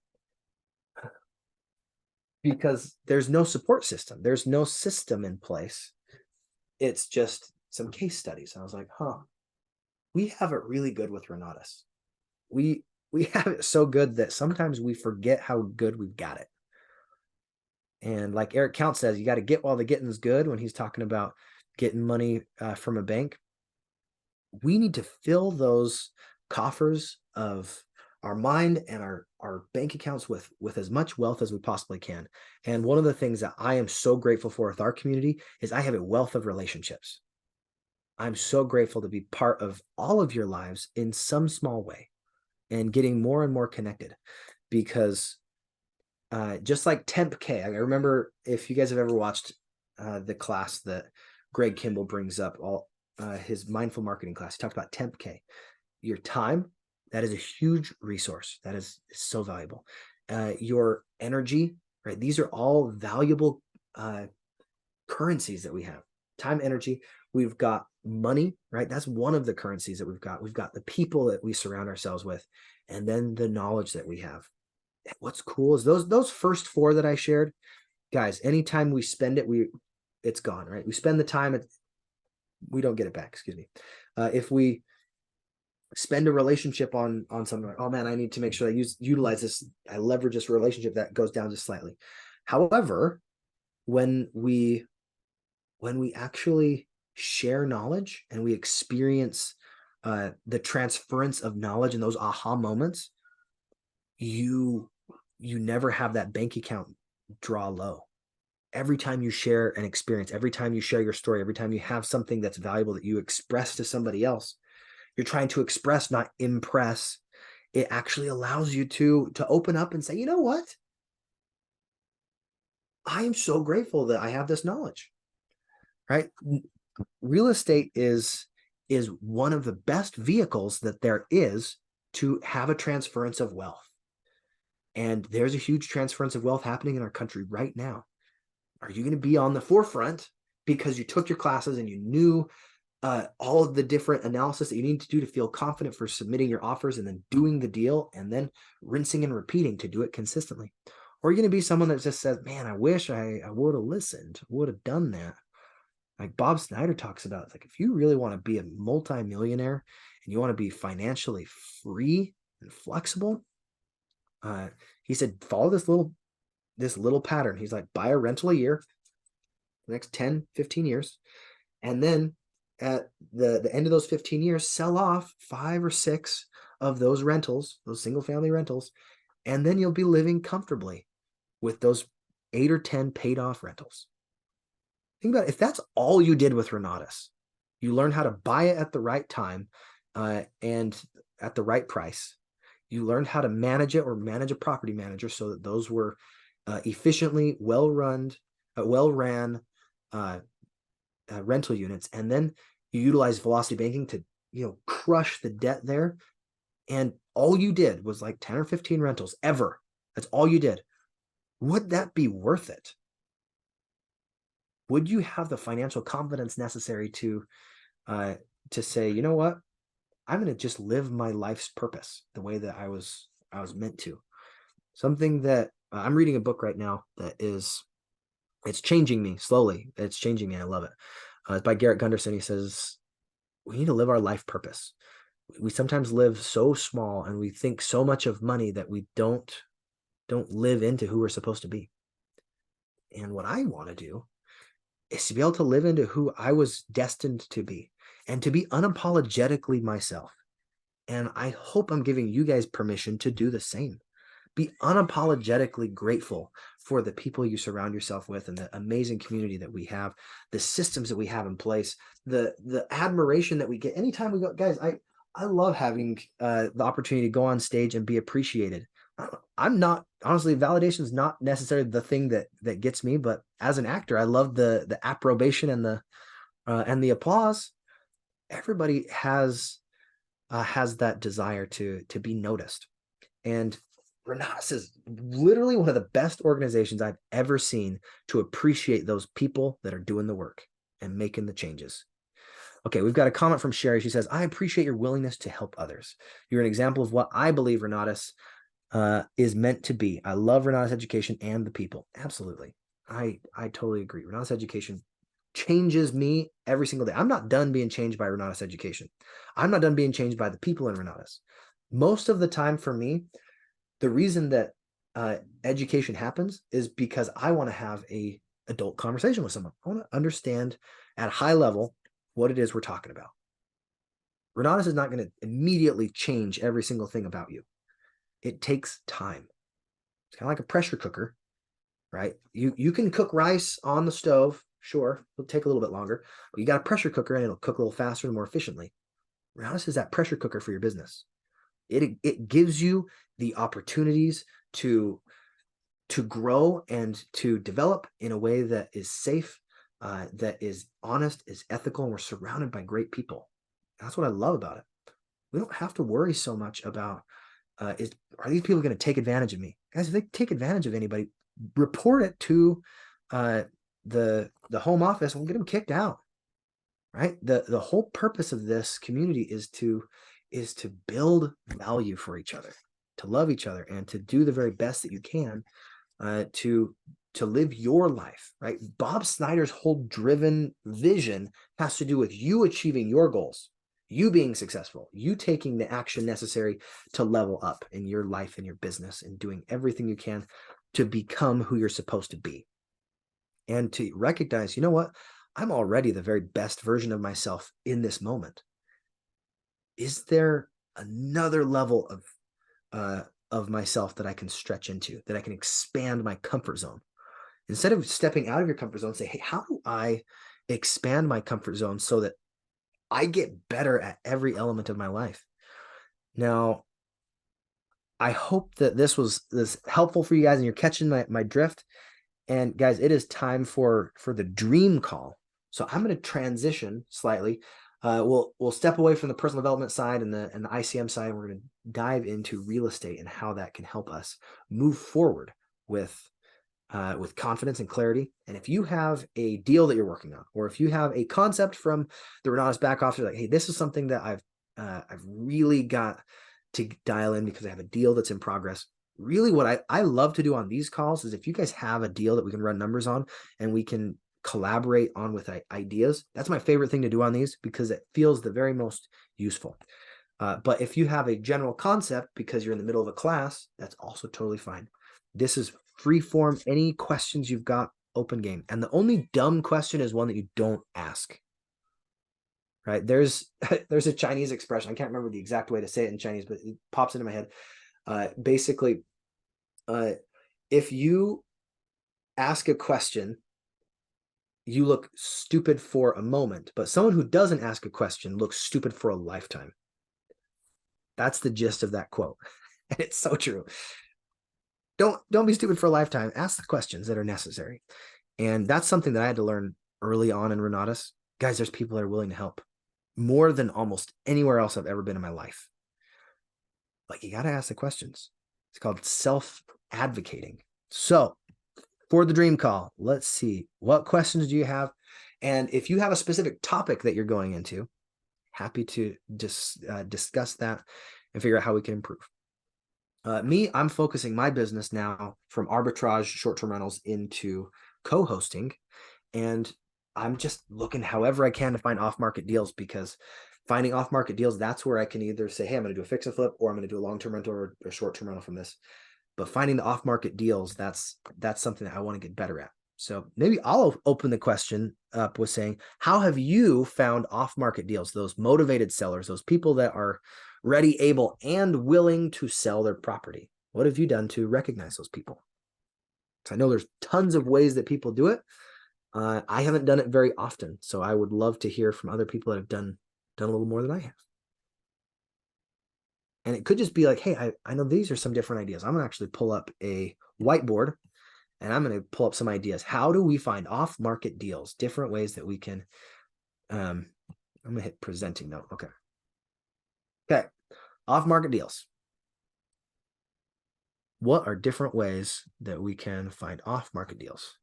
Because there's no support system. There's no system in place. It's just some case studies. I was like, we have it really good with Renatus. We have it so good that sometimes we forget how good we've got it. And like Eric Count says, you got to get while the getting's good when he's talking about getting money from a bank. We need to fill those coffers of our mind and our bank accounts with as much wealth as we possibly can. And one of the things that I am so grateful for with our community is I have a wealth of relationships. I'm so grateful to be part of all of your lives in some small way and getting more and more connected, because just like Temp K, I remember, if you guys have ever watched the class that Greg Kimball brings up, his mindful marketing class, he talked about Temp K. Your time, that is a huge resource. That is so valuable. Your energy, right? These are all valuable currencies that we have. Time, energy. We've got money, right? That's one of the currencies that we've got. We've got the people that we surround ourselves with, and then the knowledge that we have. What's cool is those first four that I shared, guys. Anytime we spend it, it's gone, right? We spend the time, we don't get it back. Excuse me. If we spend a relationship on something, like, oh man, I need to make sure I utilize this, I leverage this relationship, that goes down just slightly. However, when we actually share knowledge and we experience the transference of knowledge and those aha moments, you never have that bank account draw low. Every time you share an experience, every time you share your story, every time you have something that's valuable that you express to somebody else, you're trying to express, not impress. It actually allows you to open up and say, you know what? I am so grateful that I have this knowledge, right? Real estate is one of the best vehicles that there is to have a transference of wealth. And there's a huge transference of wealth happening in our country right now. Are you going to be on the forefront because you took your classes and you knew all of the different analysis that you need to do to feel confident for submitting your offers and then doing the deal and then rinsing and repeating to do it consistently? Or are you going to be someone that just says, man, I wish I would have listened, would have done that? Like Bob Snyder talks about, it's like, if you really want to be a multimillionaire and you want to be financially free and flexible, he said, follow this little pattern. He's like, buy a rental a year, the next 10, 15 years. And then at the end of those 15 years, sell off 5 or 6 of those rentals, those single family rentals. And then you'll be living comfortably with those 8 or 10 paid off rentals. Think about it. If that's all you did with Renatus, you learn how to buy it at the right time and at the right price. You learned how to manage it or manage a property manager so that those were efficiently well-ran rental units. And then you utilize velocity banking to, crush the debt there. And all you did was like 10 or 15 rentals ever. That's all you did. Would that be worth it? Would you have the financial confidence necessary to say, you know what? I'm going to just live my life's purpose the way that I was meant to. Something that I'm reading a book right now that it's changing me slowly. It's changing me. I love it. It's by Garrett Gunderson. He says, we need to live our life purpose. We sometimes live so small and we think so much of money that we don't live into who we're supposed to be. And what I want to do is to be able to live into who I was destined to be and to be unapologetically myself. And I hope I'm giving you guys permission to do the same. Be unapologetically grateful for the people you surround yourself with and the amazing community that we have, the systems that we have in place, the admiration that we get anytime we go. Guys, I love having the opportunity to go on stage and be appreciated. I'm not honestly, validation is not necessarily the thing that gets me, but as an actor, I love the approbation and the applause. Everybody has that desire to be noticed, and Renatus is literally one of the best organizations I've ever seen to appreciate those people that are doing the work and making the changes. Okay, we've got a comment from Sherry. She says, I appreciate your willingness to help others. You're an example of what I believe Renatus is meant to be. I love Renatus Education and the people. Absolutely. I totally agree. Renatus Education changes me every single day. I'm not done being changed by Renatus Education. I'm not done being changed by the people in Renatus. Most of the time for me, the reason that education happens is because I want to have a adult conversation with someone. I want to understand at a high level what it is we're talking about. Renatus is not going to immediately change every single thing about you. It takes time. It's kind of like a pressure cooker, right? You can cook rice on the stove, sure, it'll take a little bit longer, but you got a pressure cooker and it'll cook a little faster and more efficiently. Renatus is that pressure cooker for your business. It gives you the opportunities to grow and to develop in a way that is safe, that is honest, is ethical, and we're surrounded by great people. That's what I love about it. We don't have to worry so much about are these people going to take advantage of me? Guys, if they take advantage of anybody, report it to the home office and we'll get them kicked out. Right? The whole purpose of this community is to build value for each other, to love each other, and to do the very best that you can to live your life, right? Bob Snyder's whole driven vision has to do with you achieving your goals, you being successful, you taking the action necessary to level up in your life and your business and doing everything you can to become who you're supposed to be. And to recognize, you know what? I'm already the very best version of myself in this moment. Is there another level of myself that I can stretch into, that I can expand my comfort zone? Instead of stepping out of your comfort zone, say, hey, how do I expand my comfort zone so that I get better at every element of my life? Now, I hope that this was helpful for you guys and you're catching my drift. And guys, it is time for the dream call. So I'm going to transition slightly. We'll step away from the personal development side and the ICM side. We're going to dive into real estate and how that can help us move forward with confidence and clarity. And if you have a deal that you're working on, or if you have a concept from the Renatus back office, like, hey, this is something that I've really got to dial in because I have a deal that's in progress. Really what I love to do on these calls is if you guys have a deal that we can run numbers on and we can collaborate on with ideas, that's my favorite thing to do on these because it feels the very most useful. But if you have a general concept because you're in the middle of a class, that's also totally fine. This is free form. Any questions you've got, open game. And the only dumb question is one that you don't ask. Right? There's a Chinese expression. I can't remember the exact way to say it in Chinese, but it pops into my head. Basically, if you ask a question, you look stupid for a moment, but someone who doesn't ask a question looks stupid for a lifetime. That's the gist of that quote. And it's so true. Don't be stupid for a lifetime. Ask the questions that are necessary. And that's something that I had to learn early on in Renatus. Guys, there's people that are willing to help more than almost anywhere else I've ever been in my life. But you got to ask the questions. It's called self-advocating. So for the dream call, let's see. What questions do you have? And if you have a specific topic that you're going into, happy to discuss that and figure out how we can improve. I'm focusing my business now from arbitrage short-term rentals into co-hosting. And I'm just looking however I can to find off-market deals because finding off-market deals, that's where I can either say, hey, I'm going to do a fix and flip, or I'm going to do a long-term rental or a short-term rental from this. But finding the off-market deals, that's something that I want to get better at. So maybe I'll open the question up with saying, how have you found off-market deals, those motivated sellers, those people that are ready, able, and willing to sell their property? What have you done to recognize those people? So I know there's tons of ways that people do it. I haven't done it very often, so I would love to hear from other people that have done a little more than I have. And it could just be like, hey, I know these are some different ideas. I'm gonna actually pull up a whiteboard and I'm gonna pull up some ideas. How do we find off-market deals? Different ways that we can, I'm gonna hit presenting though. Okay. Okay. Off-market deals. What are different ways that we can find off-market deals?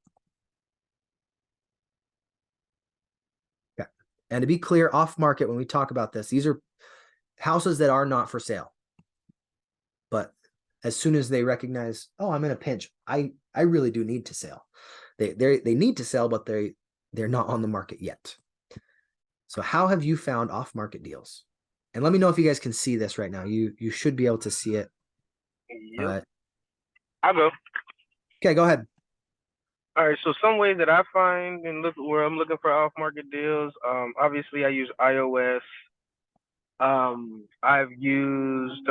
Okay. And to be clear, off-market, when we talk about this, these are houses that are not for sale. But as soon as they recognize, oh, I'm in a pinch, I really do need to sell. They need to sell, but they're not on the market yet. So how have you found off-market deals? And let me know if you guys can see this right now. You should be able to see it. Yep. I'll go. Okay, go ahead. All right. So some ways that I find and look where I'm looking for off market deals. Obviously I use iOS. I've used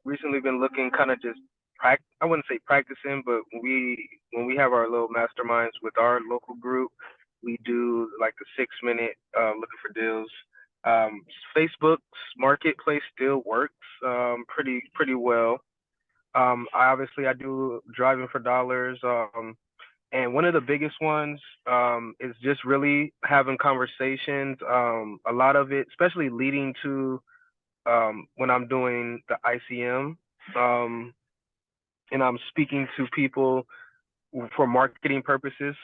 recently been looking kind of just I wouldn't say practicing, but when we have our little masterminds with our local group, we do like the 6 minute looking for deals. Facebook's marketplace still works pretty well. I do driving for dollars. And one of the biggest ones is just really having conversations. A lot of it, especially leading to when I'm doing the ICM and I'm speaking to people for marketing purposes,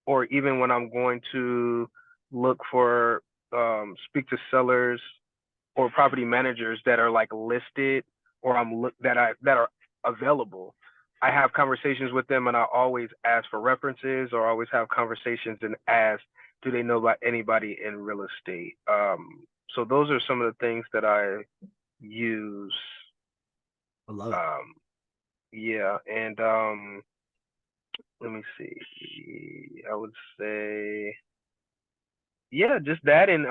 or even when I'm going to look for speak to sellers or property managers that are like listed or that are available. I have conversations with them and I always ask for references or always have conversations and ask, do they know about anybody in real estate? So those are some of the things that I use. I love it. Yeah. And let me see. I would say, yeah, just that. And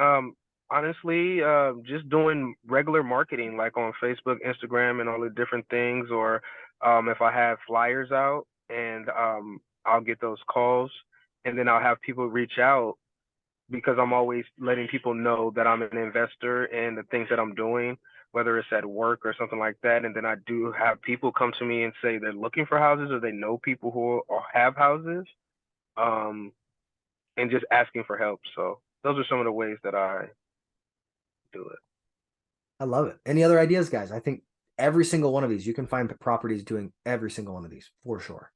honestly, just doing regular marketing like on Facebook, Instagram, and all the different things. Or if I have flyers out and I'll get those calls and then I'll have people reach out because I'm always letting people know that I'm an investor in the things that I'm doing, whether it's at work or something like that. And then I do have people come to me and say they're looking for houses or they know people who have houses, and just asking for help. So those are some of the ways that I do it. I love it. Any other ideas, guys? I think every single one of these, you can find properties doing every single one of these for sure.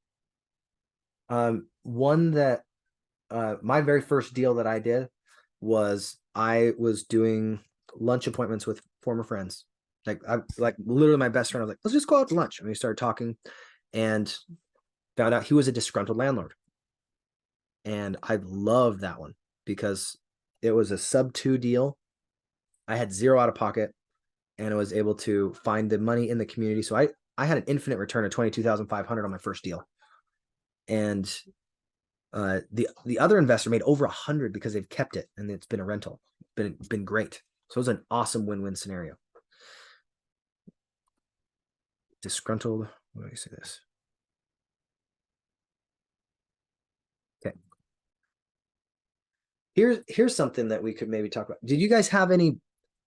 One that my very first deal that I did was I was doing lunch appointments with former friends. Like literally my best friend. I was like, let's just go out to lunch. And we started talking and found out he was a disgruntled landlord. And I loved that one because it was a sub-2 deal. I had zero out of pocket and I was able to find the money in the community. So I had an infinite return of $22,500 on my first deal. And the other investor made over 100 because they've kept it and it's been a rental. Been great. So it was an awesome win-win scenario. Disgruntled. What do I say this? Okay. Here's something that we could maybe talk about. Did you guys have any?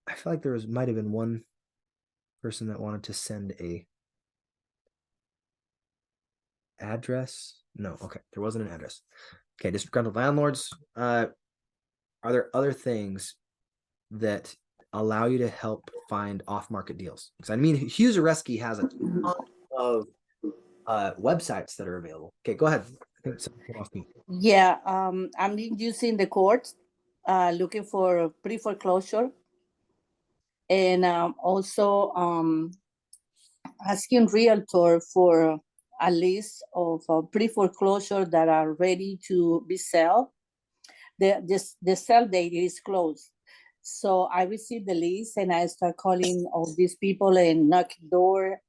I feel like might have been one person that wanted to send a address. No, okay, there wasn't an address. Okay, disgruntled landlords. Are there other things that allow you to help find off-market deals? Because I mean, Hughes Areski has a ton of websites that are available. Okay, go ahead. I think something came off me. Yeah, I'm using the courts, looking for pre-foreclosure, and also asking realtor for a list of pre-foreclosure that are ready to be sold. The sell date is closed. So I received the list and I start calling all these people and knock door.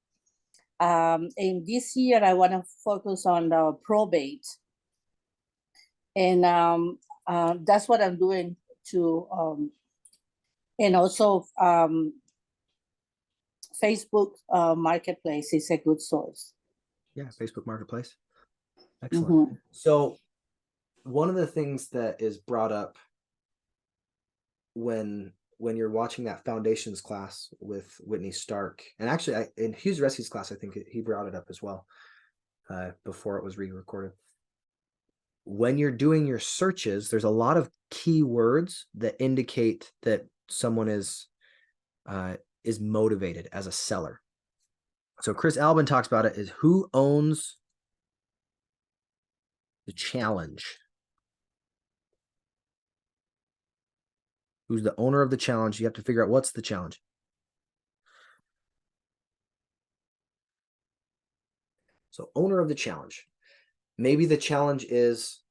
And this year I want to focus on the probate. And that's what I'm doing to, and also Facebook Marketplace is a good source. Yeah, Facebook Marketplace. Excellent. So one of the things that is brought up when when you're watching that foundations class with Whitney Stark, and actually in Hughes Rescue's class, I think he brought it up as well before it was re-recorded. When you're doing your searches, there's a lot of keywords that indicate that someone is motivated as a seller. So Chris Albin talks about it is who owns the challenge. Who's the owner of the challenge? You have to figure out what's the challenge. So owner of the challenge. Maybe the challenge is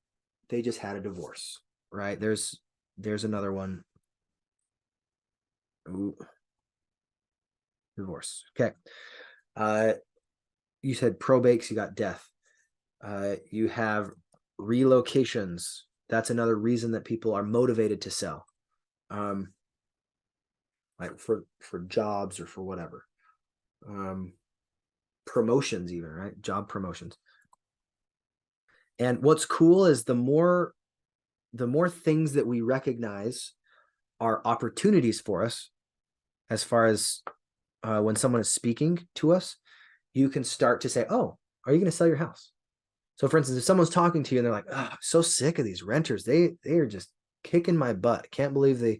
they just had a divorce, right? There's another one. Ooh. Divorce. Okay. You said probates, you got death. You have relocations. That's another reason that people are motivated to sell. Like for jobs or for whatever. Promotions even, right? Job promotions. And what's cool is the more things that we recognize are opportunities for us, as far as when someone is speaking to us, you can start to say, oh, are you going to sell your house? So for instance, if someone's talking to you and they're like, oh, I'm so sick of these renters. They are just kicking my butt. Can't believe they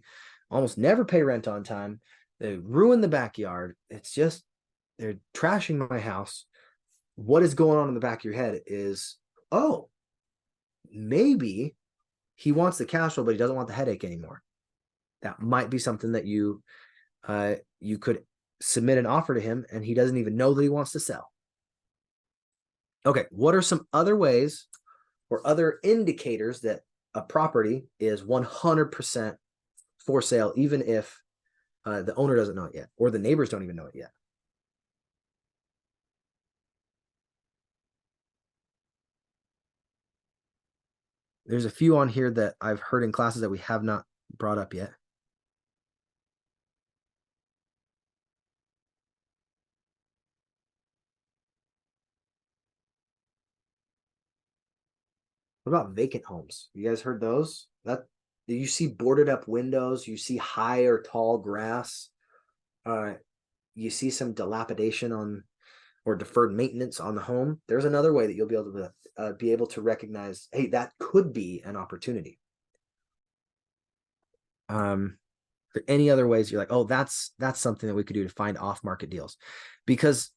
almost never pay rent on time. They ruin the backyard. It's just, they're trashing my house. What is going on in the back of your head is, oh, maybe he wants the cash flow, but he doesn't want the headache anymore. That might be something that you could submit an offer to him and he doesn't even know that he wants to sell. Okay, what are some other ways or other indicators that a property is 100% for sale, even if the owner doesn't know it yet, or the neighbors don't even know it yet? There's a few on here that I've heard in classes that we have not brought up yet. What about vacant homes? You guys heard those? That you see boarded up windows, you see high or tall grass, you see some dilapidation on or deferred maintenance on the home. There's another way that you'll be able to recognize, hey, that could be an opportunity. There any other ways you're like, oh, that's something that we could do to find off-market deals? Because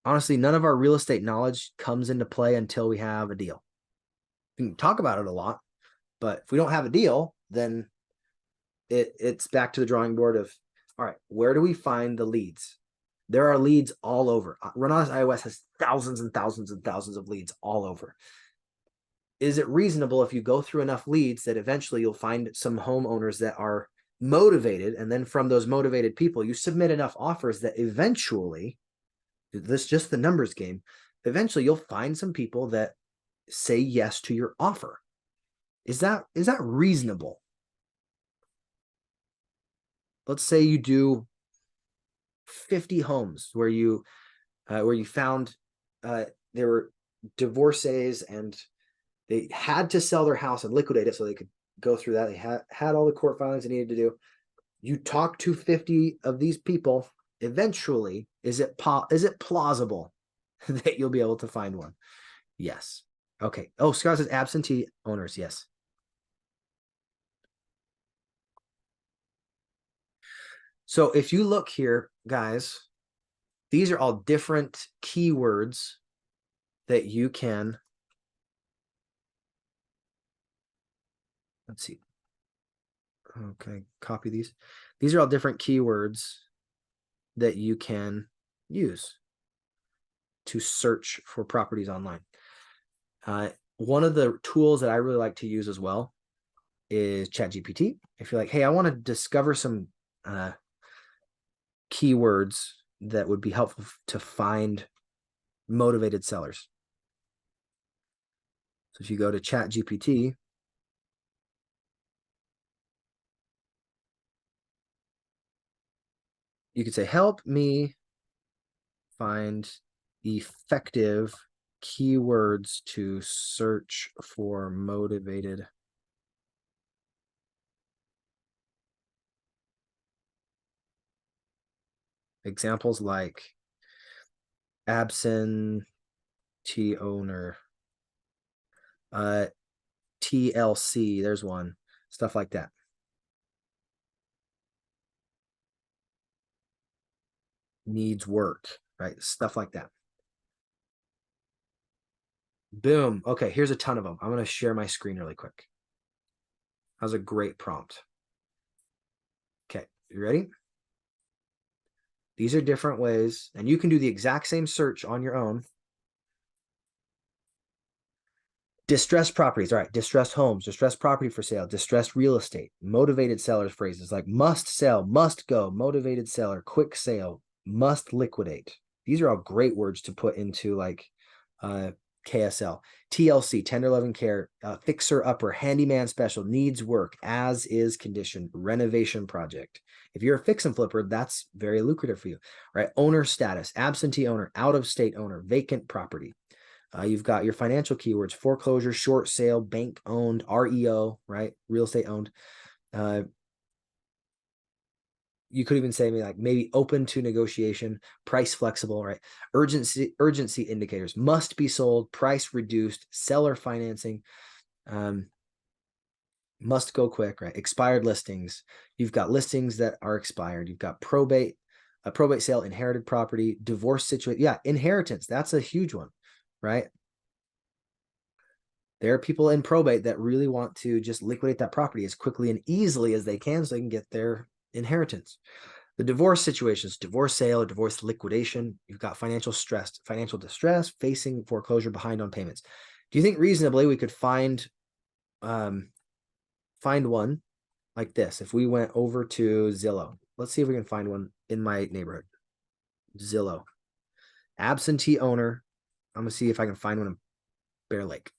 honestly, none of our real estate knowledge comes into play until we have a deal. We can talk about it a lot, but if we don't have a deal, then it's back to the drawing board of, all right, where do we find the leads? There are leads all over. Renatus iOS has thousands and thousands and thousands of leads all over. Is it reasonable if you go through enough leads that eventually you'll find some homeowners that are motivated, and then from those motivated people, you submit enough offers that eventually, this is just the numbers game, eventually you'll find some people that say yes to your offer? Is that reasonable? Let's say you do 50 homes where you found there were divorcees and they had to sell their house and liquidate it so they could go through that. They had all the court filings they needed to do. You talk to 50 of these people. Eventually, is it plausible that you'll be able to find one? Yes. Okay. Oh, Scott says absentee owners. Yes. So if you look here, guys, these are all different keywords that you can, let's see. Okay, copy these. These are all different keywords that you can use to search for properties online. One of the tools that I really like to use as well is ChatGPT. If you're like, hey, I want to discover some keywords that would be helpful to find motivated sellers. So if you go to ChatGPT, you could say, help me find effective keywords to search for motivated Examples like absentee owner, TLC, there's one, stuff like that. Needs work, right? Stuff like that. Boom. Okay, here's a ton of them. I'm going to share my screen really quick. That was a great prompt. Okay, you ready? These are different ways, and you can do the exact same search on your own. Distressed properties, all right, distressed homes, distressed property for sale, distressed real estate, motivated sellers phrases like must sell, must go, motivated seller, quick sale, must liquidate. These are all great words to put into like KSL. TLC, tender loving care, fixer upper, handyman special, needs work, as is condition, renovation project. If you're a fix and flipper, that's very lucrative for you, right? Owner status, absentee owner, out of state owner, vacant property. You've got your financial keywords: foreclosure, short sale, bank owned, REO, right? Real estate owned. You could even say maybe open to negotiation, price flexible, right? Urgency indicators: must be sold, price reduced, seller financing, must go quick, right? Expired listings. You've got listings that are expired. You've got probate, a probate sale, inherited property, divorce situation. Yeah, inheritance. That's a huge one, right? There are people in probate that really want to just liquidate that property as quickly and easily as they can so they can get their inheritance. The divorce situations: divorce sale or divorce liquidation. You've got financial distress, facing foreclosure, behind on payments. Do you think reasonably we could find one like this if we went over to Zillow? Let's see if we can find one in my neighborhood. Zillow. Absentee owner. I'm going to see if I can find one in Bear Lake.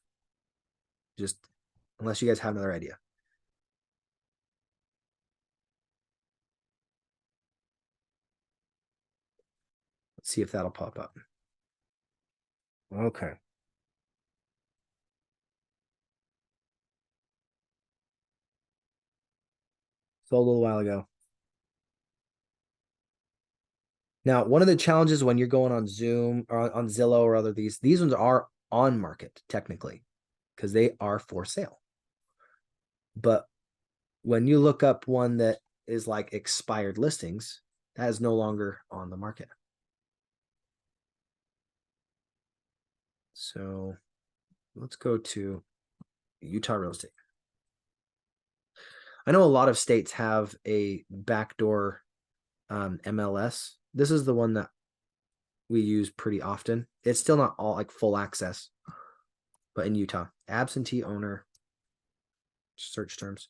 Just unless you guys have another idea. Let's see if that'll pop up. Okay. Sold a little while ago. Now, one of the challenges when you're going on Zoom or on Zillow or other these ones are on market technically because they are for sale. But when you look up one that is like expired listings, that is no longer on the market. So let's go to Utah real estate. I know a lot of states have a backdoor MLS. This is the one that we use pretty often. It's still not all like full access, but in Utah, absentee owner, search terms,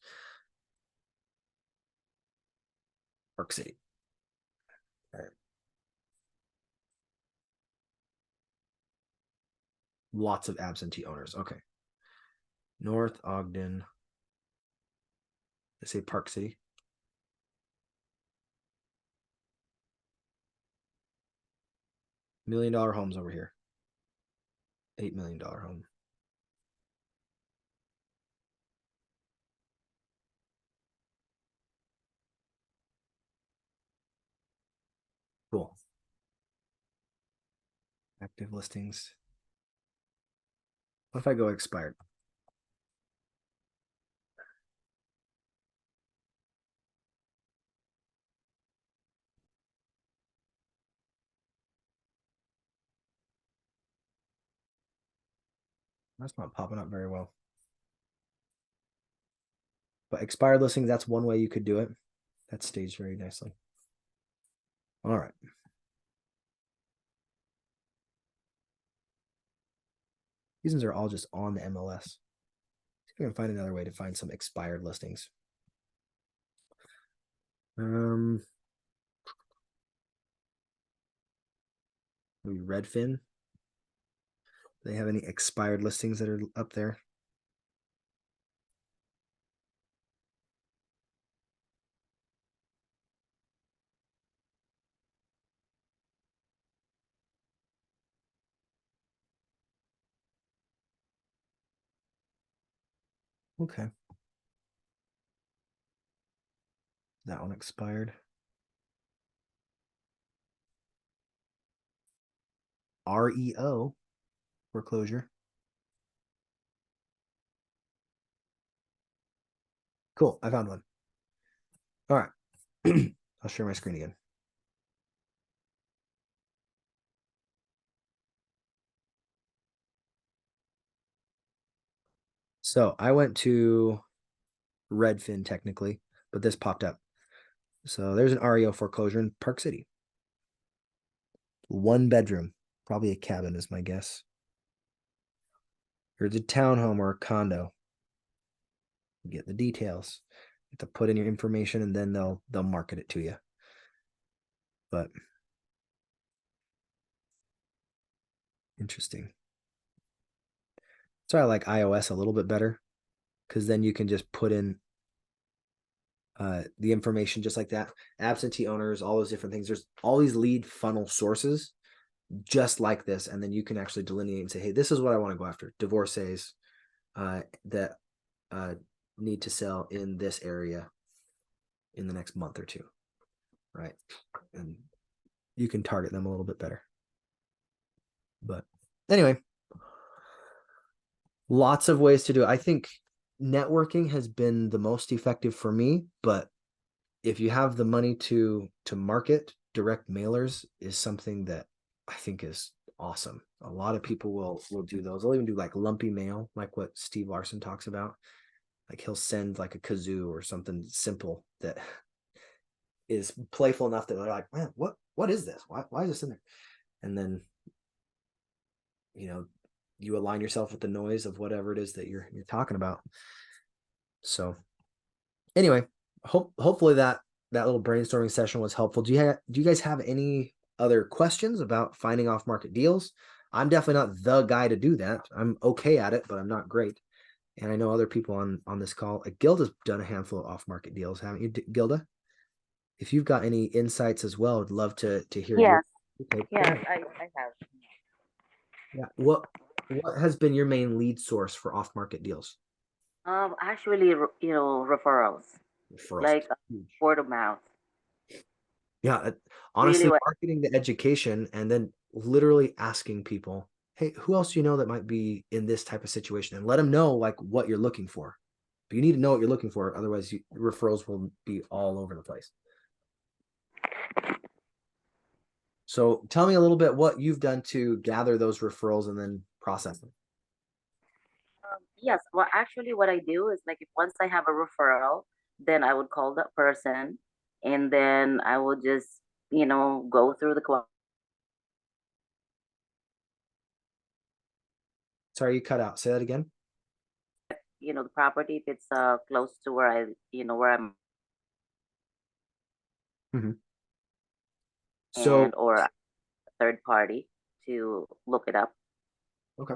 Park City. All right. Lots of absentee owners. Okay. North Ogden. They say Park City. $1 million homes over here. $8 million home. Cool. Active listings. What if I go expired? That's not popping up very well. But expired listings, that's one way you could do it. That staged very nicely. All right. These ones are all just on the MLS. See if I can find another way to find some expired listings. Maybe Redfin. Do they have any expired listings that are up there? Okay. That one expired. REO foreclosure. Cool. I found one. All right. I'll share my screen again. So I went to Redfin technically, but this popped up. So there's an REO foreclosure in Park City. 1 bedroom, probably a cabin is my guess. Or it's a townhome or a condo. You get the details. You have to put in your information and then they'll market it to you. But interesting. So I like iOS a little bit better because then you can just put in the information just like that. Absentee owners, all those different things. There's all these lead funnel sources just like this. And then you can actually delineate and say, hey, this is what I want to go after. Divorcees that need to sell in this area in the next month or two. Right. And you can target them a little bit better. But anyway, lots of ways to do it. I think networking has been the most effective for me, but if you have the money to market, direct mailers is something that I think is awesome. A lot of people will do those. They'll even do like lumpy mail, like what Steve Larson talks about. Like he'll send like a kazoo or something simple that is playful enough that they're like, man, what is this? Why is this in there? And then, you align yourself with the noise of whatever it is that you're talking about. So anyway, hopefully that little brainstorming session was helpful. Do you guys have any other questions about finding off market deals? I'm definitely not the guy to do that. I'm okay at it, but I'm not great. And I know other people on this call. Gilda's done a handful of off market deals, haven't you, Gilda? If you've got any insights as well, I'd love to hear Yes, Okay, yes, I have. yeah. What has been your main lead source for off market deals? Actually, referrals, Referrals. like word of mouth. Yeah, honestly, Really, what? marketing the education and then literally asking people, hey, who else do you know that might be in this type of situation? And let them know like what you're looking for. But you need to know what you're looking for. Otherwise, referrals will be all over the place. So tell me a little bit what you've done to gather those referrals and then process them. Yes. Well, actually, what I do is like if once I have a referral, then I would call that person, and then I will just go through the Sorry, you cut out. Say that again. the property if it's close to where where I'm So or a third party to look it up. Okay.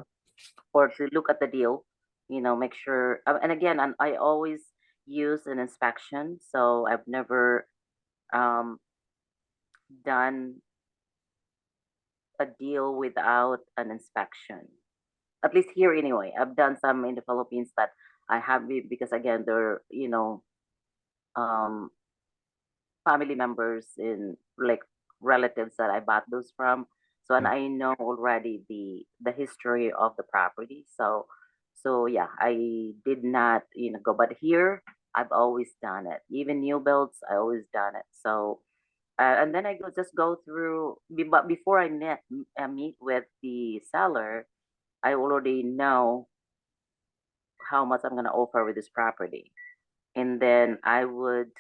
Or to look at the deal, make sure. And again, I always use an inspection, so I've never done a deal without an inspection. At least here, anyway. I've done some in the Philippines, but I have because again, they're um, family members in like relatives that I bought those from. So and I know already the history of the property. So yeah, I did not go, but here I've always done it. Even new builds, I always done it. So and then I just go through. But before I meet with the seller, I already know how much I'm gonna offer with this property, and then I would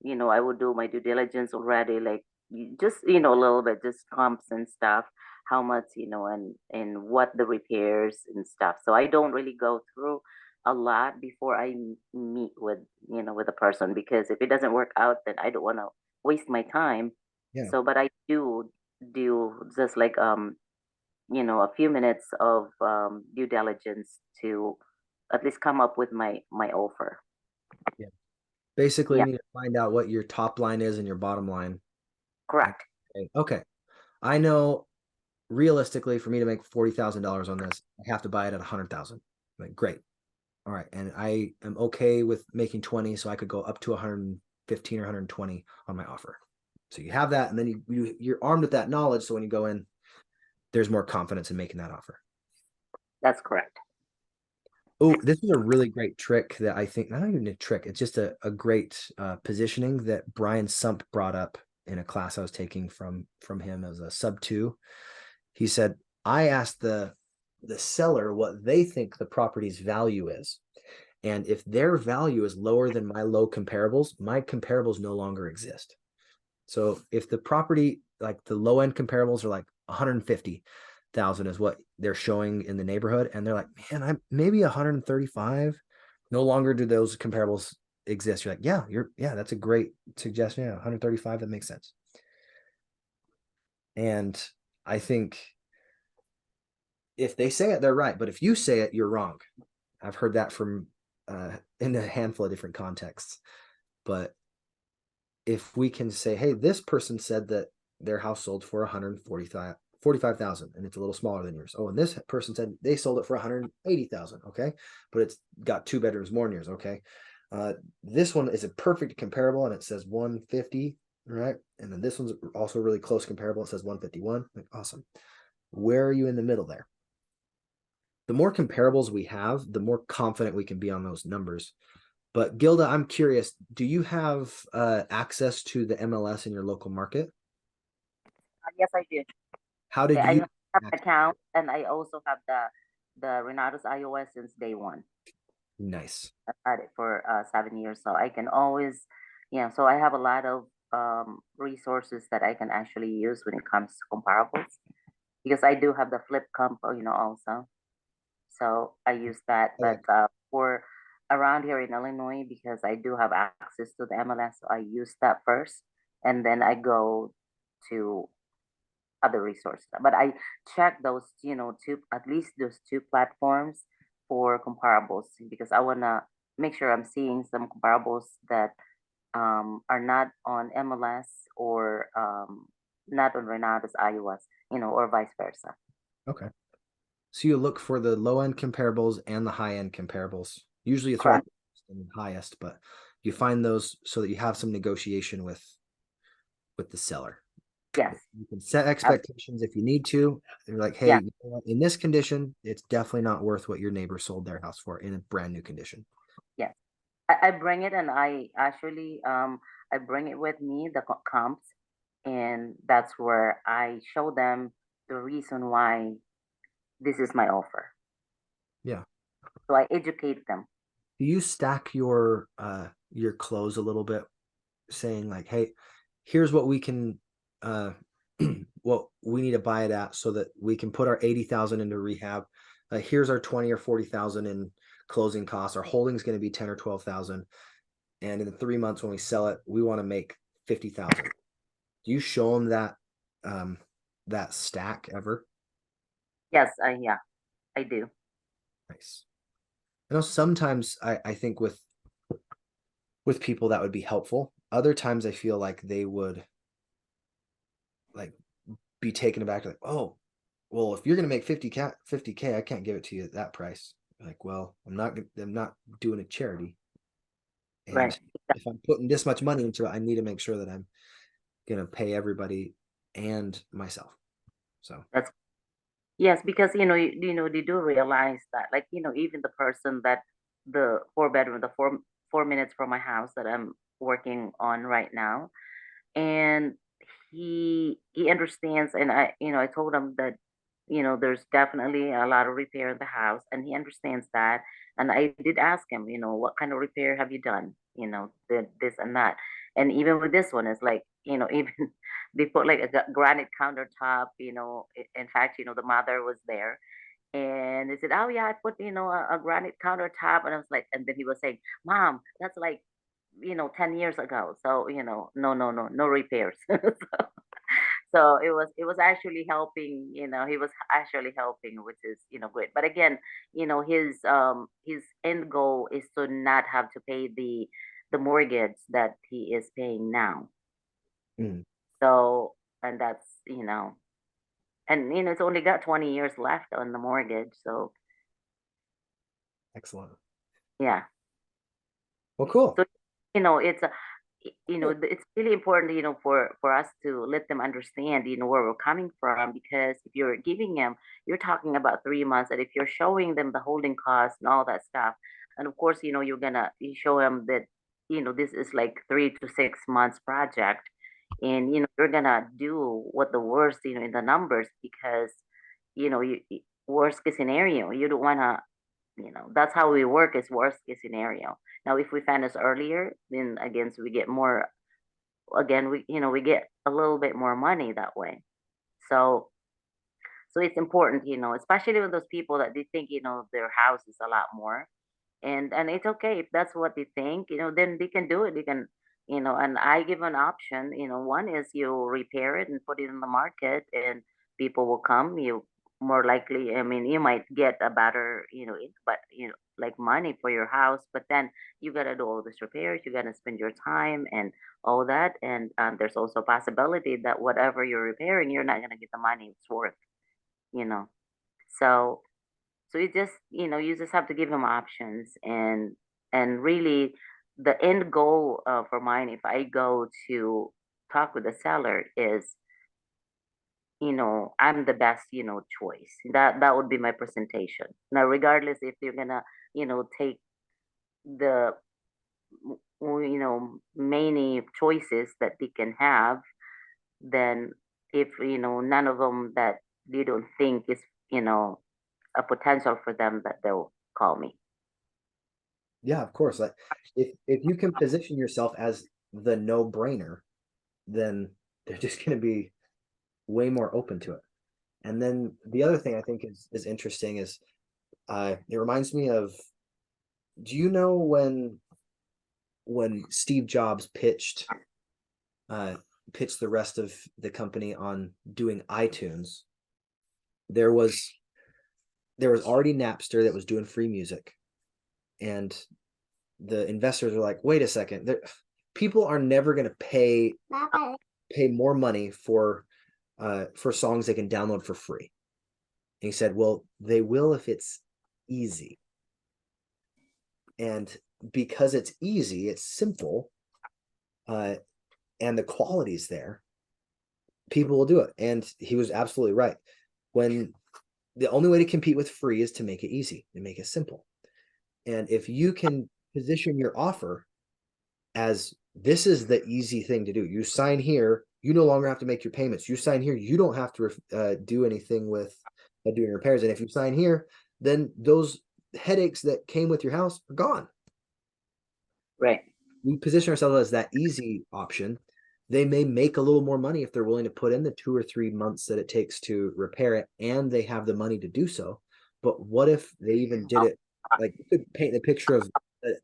do my due diligence already, like just a little bit, just comps and stuff, how much and what the repairs and stuff. So I don't really go through a lot before I meet with with a person, because if it doesn't work out, then I don't want to waste my time. Yeah. So, but I do just like a few minutes of due diligence to at least come up with my offer. Yeah. Basically, Yeah. you need to find out what your top line is and your bottom line. Correct. Okay. I know realistically for me to make $40,000 on this, I have to buy it at 100,000. Like, great. All right. And I am okay with making 20, so I could go up to 115 or 120 on my offer. So you have that, and then you're armed with that knowledge. So when you go in, there's more confidence in making that offer. That's correct. Oh, this is a really great trick that I think, not even a trick, it's just a great positioning that Brian Sump brought up in a class I was taking from him as a sub 2. He said, I asked the seller what they think the property's value is. And if their value is lower than my low comparables, my comparables no longer exist. So if the property, like the low end comparables are like 150,000 is what they're showing in the neighborhood, and they're like, man, I'm maybe 135. No longer do those comparables exist. You're like, yeah, that's a great suggestion. Yeah, 135, that makes sense. And I think if they say it, they're right. But if you say it, you're wrong. I've heard that from in a handful of different contexts. But if we can say, hey, this person said that their house sold for 145,000 and it's a little smaller than yours. Oh, and this person said they sold it for 180,000. Okay. But it's got 2 bedrooms more than yours. Okay. This one is a perfect comparable and it says 150. Right. And then this one's also really close comparable. It says 151. Like, awesome. Where are you in the middle there? The more comparables we have, the more confident we can be on those numbers. But Gilda, I'm curious, do you have access to the MLS in your local market? Yes, I do. How did I you? have an account, and I also have the Renatus iOS since day one. Nice. I've had it for 7 years, so I can always, so I have a lot of resources that I can actually use when it comes to comparables, because I do have the flip comp, also. So I use that, but for around here in Illinois, because I do have access to the MLS, so I use that first, and then I go to other resources. But I check those, at least those 2 platforms for comparables, because I wanna make sure I'm seeing some comparables that are not on MLS or not on Renata's iOS, or vice versa. Okay. So you look for the low end comparables and the high end comparables. Usually you throw Correct. the highest, but you find those so that you have some negotiation with the seller. Yes. You can set expectations if you need to. They're like, hey, Yeah. you know what? In this condition, it's definitely not worth what your neighbor sold their house for in a brand new condition. Yes. I bring it, and I actually I bring it with me, the comps, and that's where I show them the reason why this is my offer. Yeah. So I educate them. Do you stack your clothes a little bit, saying like, hey, here's what we can what we need to buy it at so that we can put our 80,000 into rehab. Here's our 20 or 40,000 in closing costs. Our holding's going to be 10 or 12,000. And in 3 months when we sell it, we want to make 50,000. Do you show them that stack ever? Yes, I do. Nice. I know sometimes I think with people that would be helpful. Other times I feel like they would like be taken aback, like, oh, well, if you're gonna make 50K, I can't give it to you at that price. Like, well, I'm not doing a charity. And Right. if I'm putting this much money into it, I need to make sure that I'm gonna pay everybody and myself. So That's yes, because they do realize that, like, even the person that the 4 bedroom, the 4 minutes from my house that I'm working on right now, and he understands, and I told him that there's definitely a lot of repair in the house, and he understands that. And I did ask him, what kind of repair have you done, this and that. And even with this one, it's like, even they put like a granite countertop, in fact, the mother was there, and they said, oh yeah, I put, a granite countertop. And I was like, and then he was saying, Mom, that's like 10 years ago. So, no repairs. So it was actually helping, he was actually helping, which is, great. But again, his end goal is to not have to pay the mortgage that he is paying now. mm, So, and that's, and it's only got 20 years left on the mortgage. So excellent. yeah. Well, cool. So, it's it's really important, for us to let them understand, where we're coming from, because if you're giving them, you're talking about 3 months, and if you're showing them the holding costs and all that stuff, and of course, you show them that, this is like 3 to 6 months project, and you're gonna do what the worst, in the numbers, because worst case scenario, you don't wanna, that's how we work, is worst case scenario. Now, if we finish earlier, then again, so we get more, again, we get a little bit more money that way. So, it's important, especially with those people that they think, their house is a lot more, and it's okay if that's what they think, then they can do it. They can, and I give an option. One is you repair it and put it in the market, and people will come. You more likely, I mean, you might get a better, but like money for your house, but then you gotta do all these repairs. You gotta spend your time and all that, and there's also a possibility that whatever you're repairing, you're not gonna get the money it's worth, you know. So you just have to give them options, and really the end goal, for mine, if I go to talk with the seller, is, I'm the best, choice. That would be my presentation. Now, regardless if you're gonna, take the, many choices that they can have, then if, none of them that they don't think is, you know, a potential for them, that they'll call me. Yeah, of course. Like if you can position yourself as the no-brainer, then they're just going to be way more open to it. And then the other thing I think is interesting is it reminds me of, do you know when Steve Jobs pitched the rest of the company on doing iTunes, there was already Napster that was doing free music, and the investors are like, wait a second, people are never going to pay more money for songs they can download for free. And he said, well, they will if it's easy. And because it's easy, it's simple, and the quality's there, people will do it. And he was absolutely right. When the only way to compete with free is to make it easy and make it simple. And if you can position your offer as, this is the easy thing to do. You sign here, you no longer have to make your payments. You sign here, you don't have to do anything with doing repairs. And if you sign here, then those headaches that came with your house are gone. Right. We position ourselves as that easy option. They may make a little more money if they're willing to put in the 2 or 3 months that it takes to repair it, and they have the money to do so. But what if they even did it, like, you could paint the picture of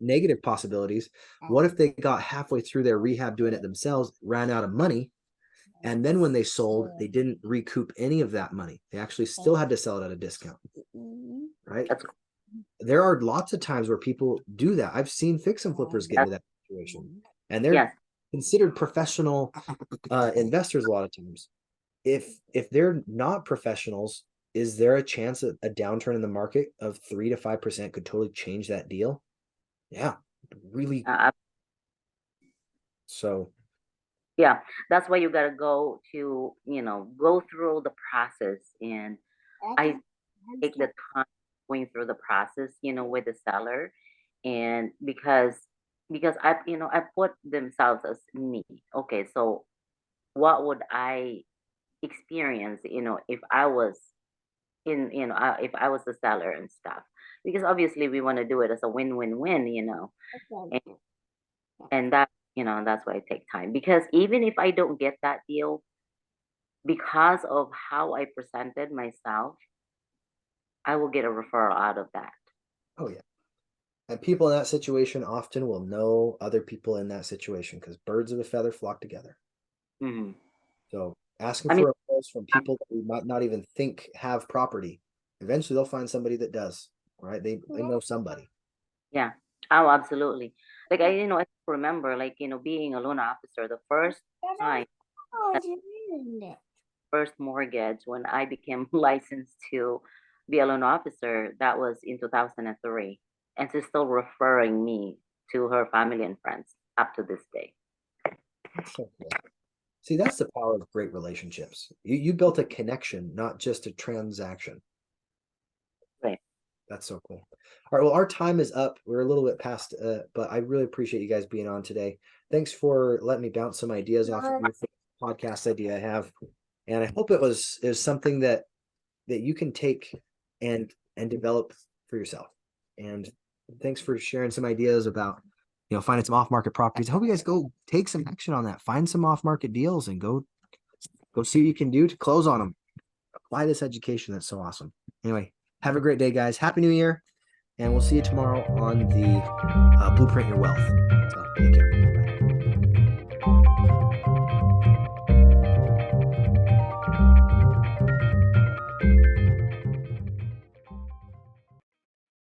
negative possibilities. What if they got halfway through their rehab doing it themselves, ran out of money, and then when they sold, they didn't recoup any of that money? They actually still had to sell it at a discount, right? There are lots of times where people do that. I've seen fix and flippers get into that situation, and they're Yes. considered professional investors a lot of times. If they're not professionals, is there a chance that a downturn in the market of 3 to 5% could totally change that deal? Yeah, really. So Yeah, that's why you gotta go through the process, and I take the time going through the process, with the seller, and because I put themselves as me. Okay, so what would I experience, if I was if I was the seller and stuff? Because obviously we want to do it as a win-win-win, and, that's why I take time, because even if I don't get that deal, because of how I presented myself, I will get a referral out of that. oh yeah. And people in that situation often will know other people in that situation, because birds of a feather flock together. Mm-hmm. So asking I mean, for referrals from people that we might not even think have property, eventually they'll find somebody that does, right? They know somebody. yeah. Oh, absolutely. Like I remember, like, being a loan officer, the first time, first mortgage, when I became licensed to be a loan officer, that was in 2003. And she's still referring me to her family and friends up to this day. So cool. See, that's the power of great relationships. You built a connection, not just a transaction. Right. That's so cool. All right, well, our time is up. We're a little bit past, but I really appreciate you guys being on today. Thanks for letting me bounce some ideas off of you for the podcast idea I have, and I hope it was something that you can take and develop for yourself. And thanks for sharing some ideas about finding some off market properties. I hope you guys go take some action on that. Find some off market deals and go see what you can do to close on them. Apply this education. That's so awesome. Anyway, have a great day, guys. Happy New Year. And we'll see you tomorrow on the Blueprint Your Wealth. So take care.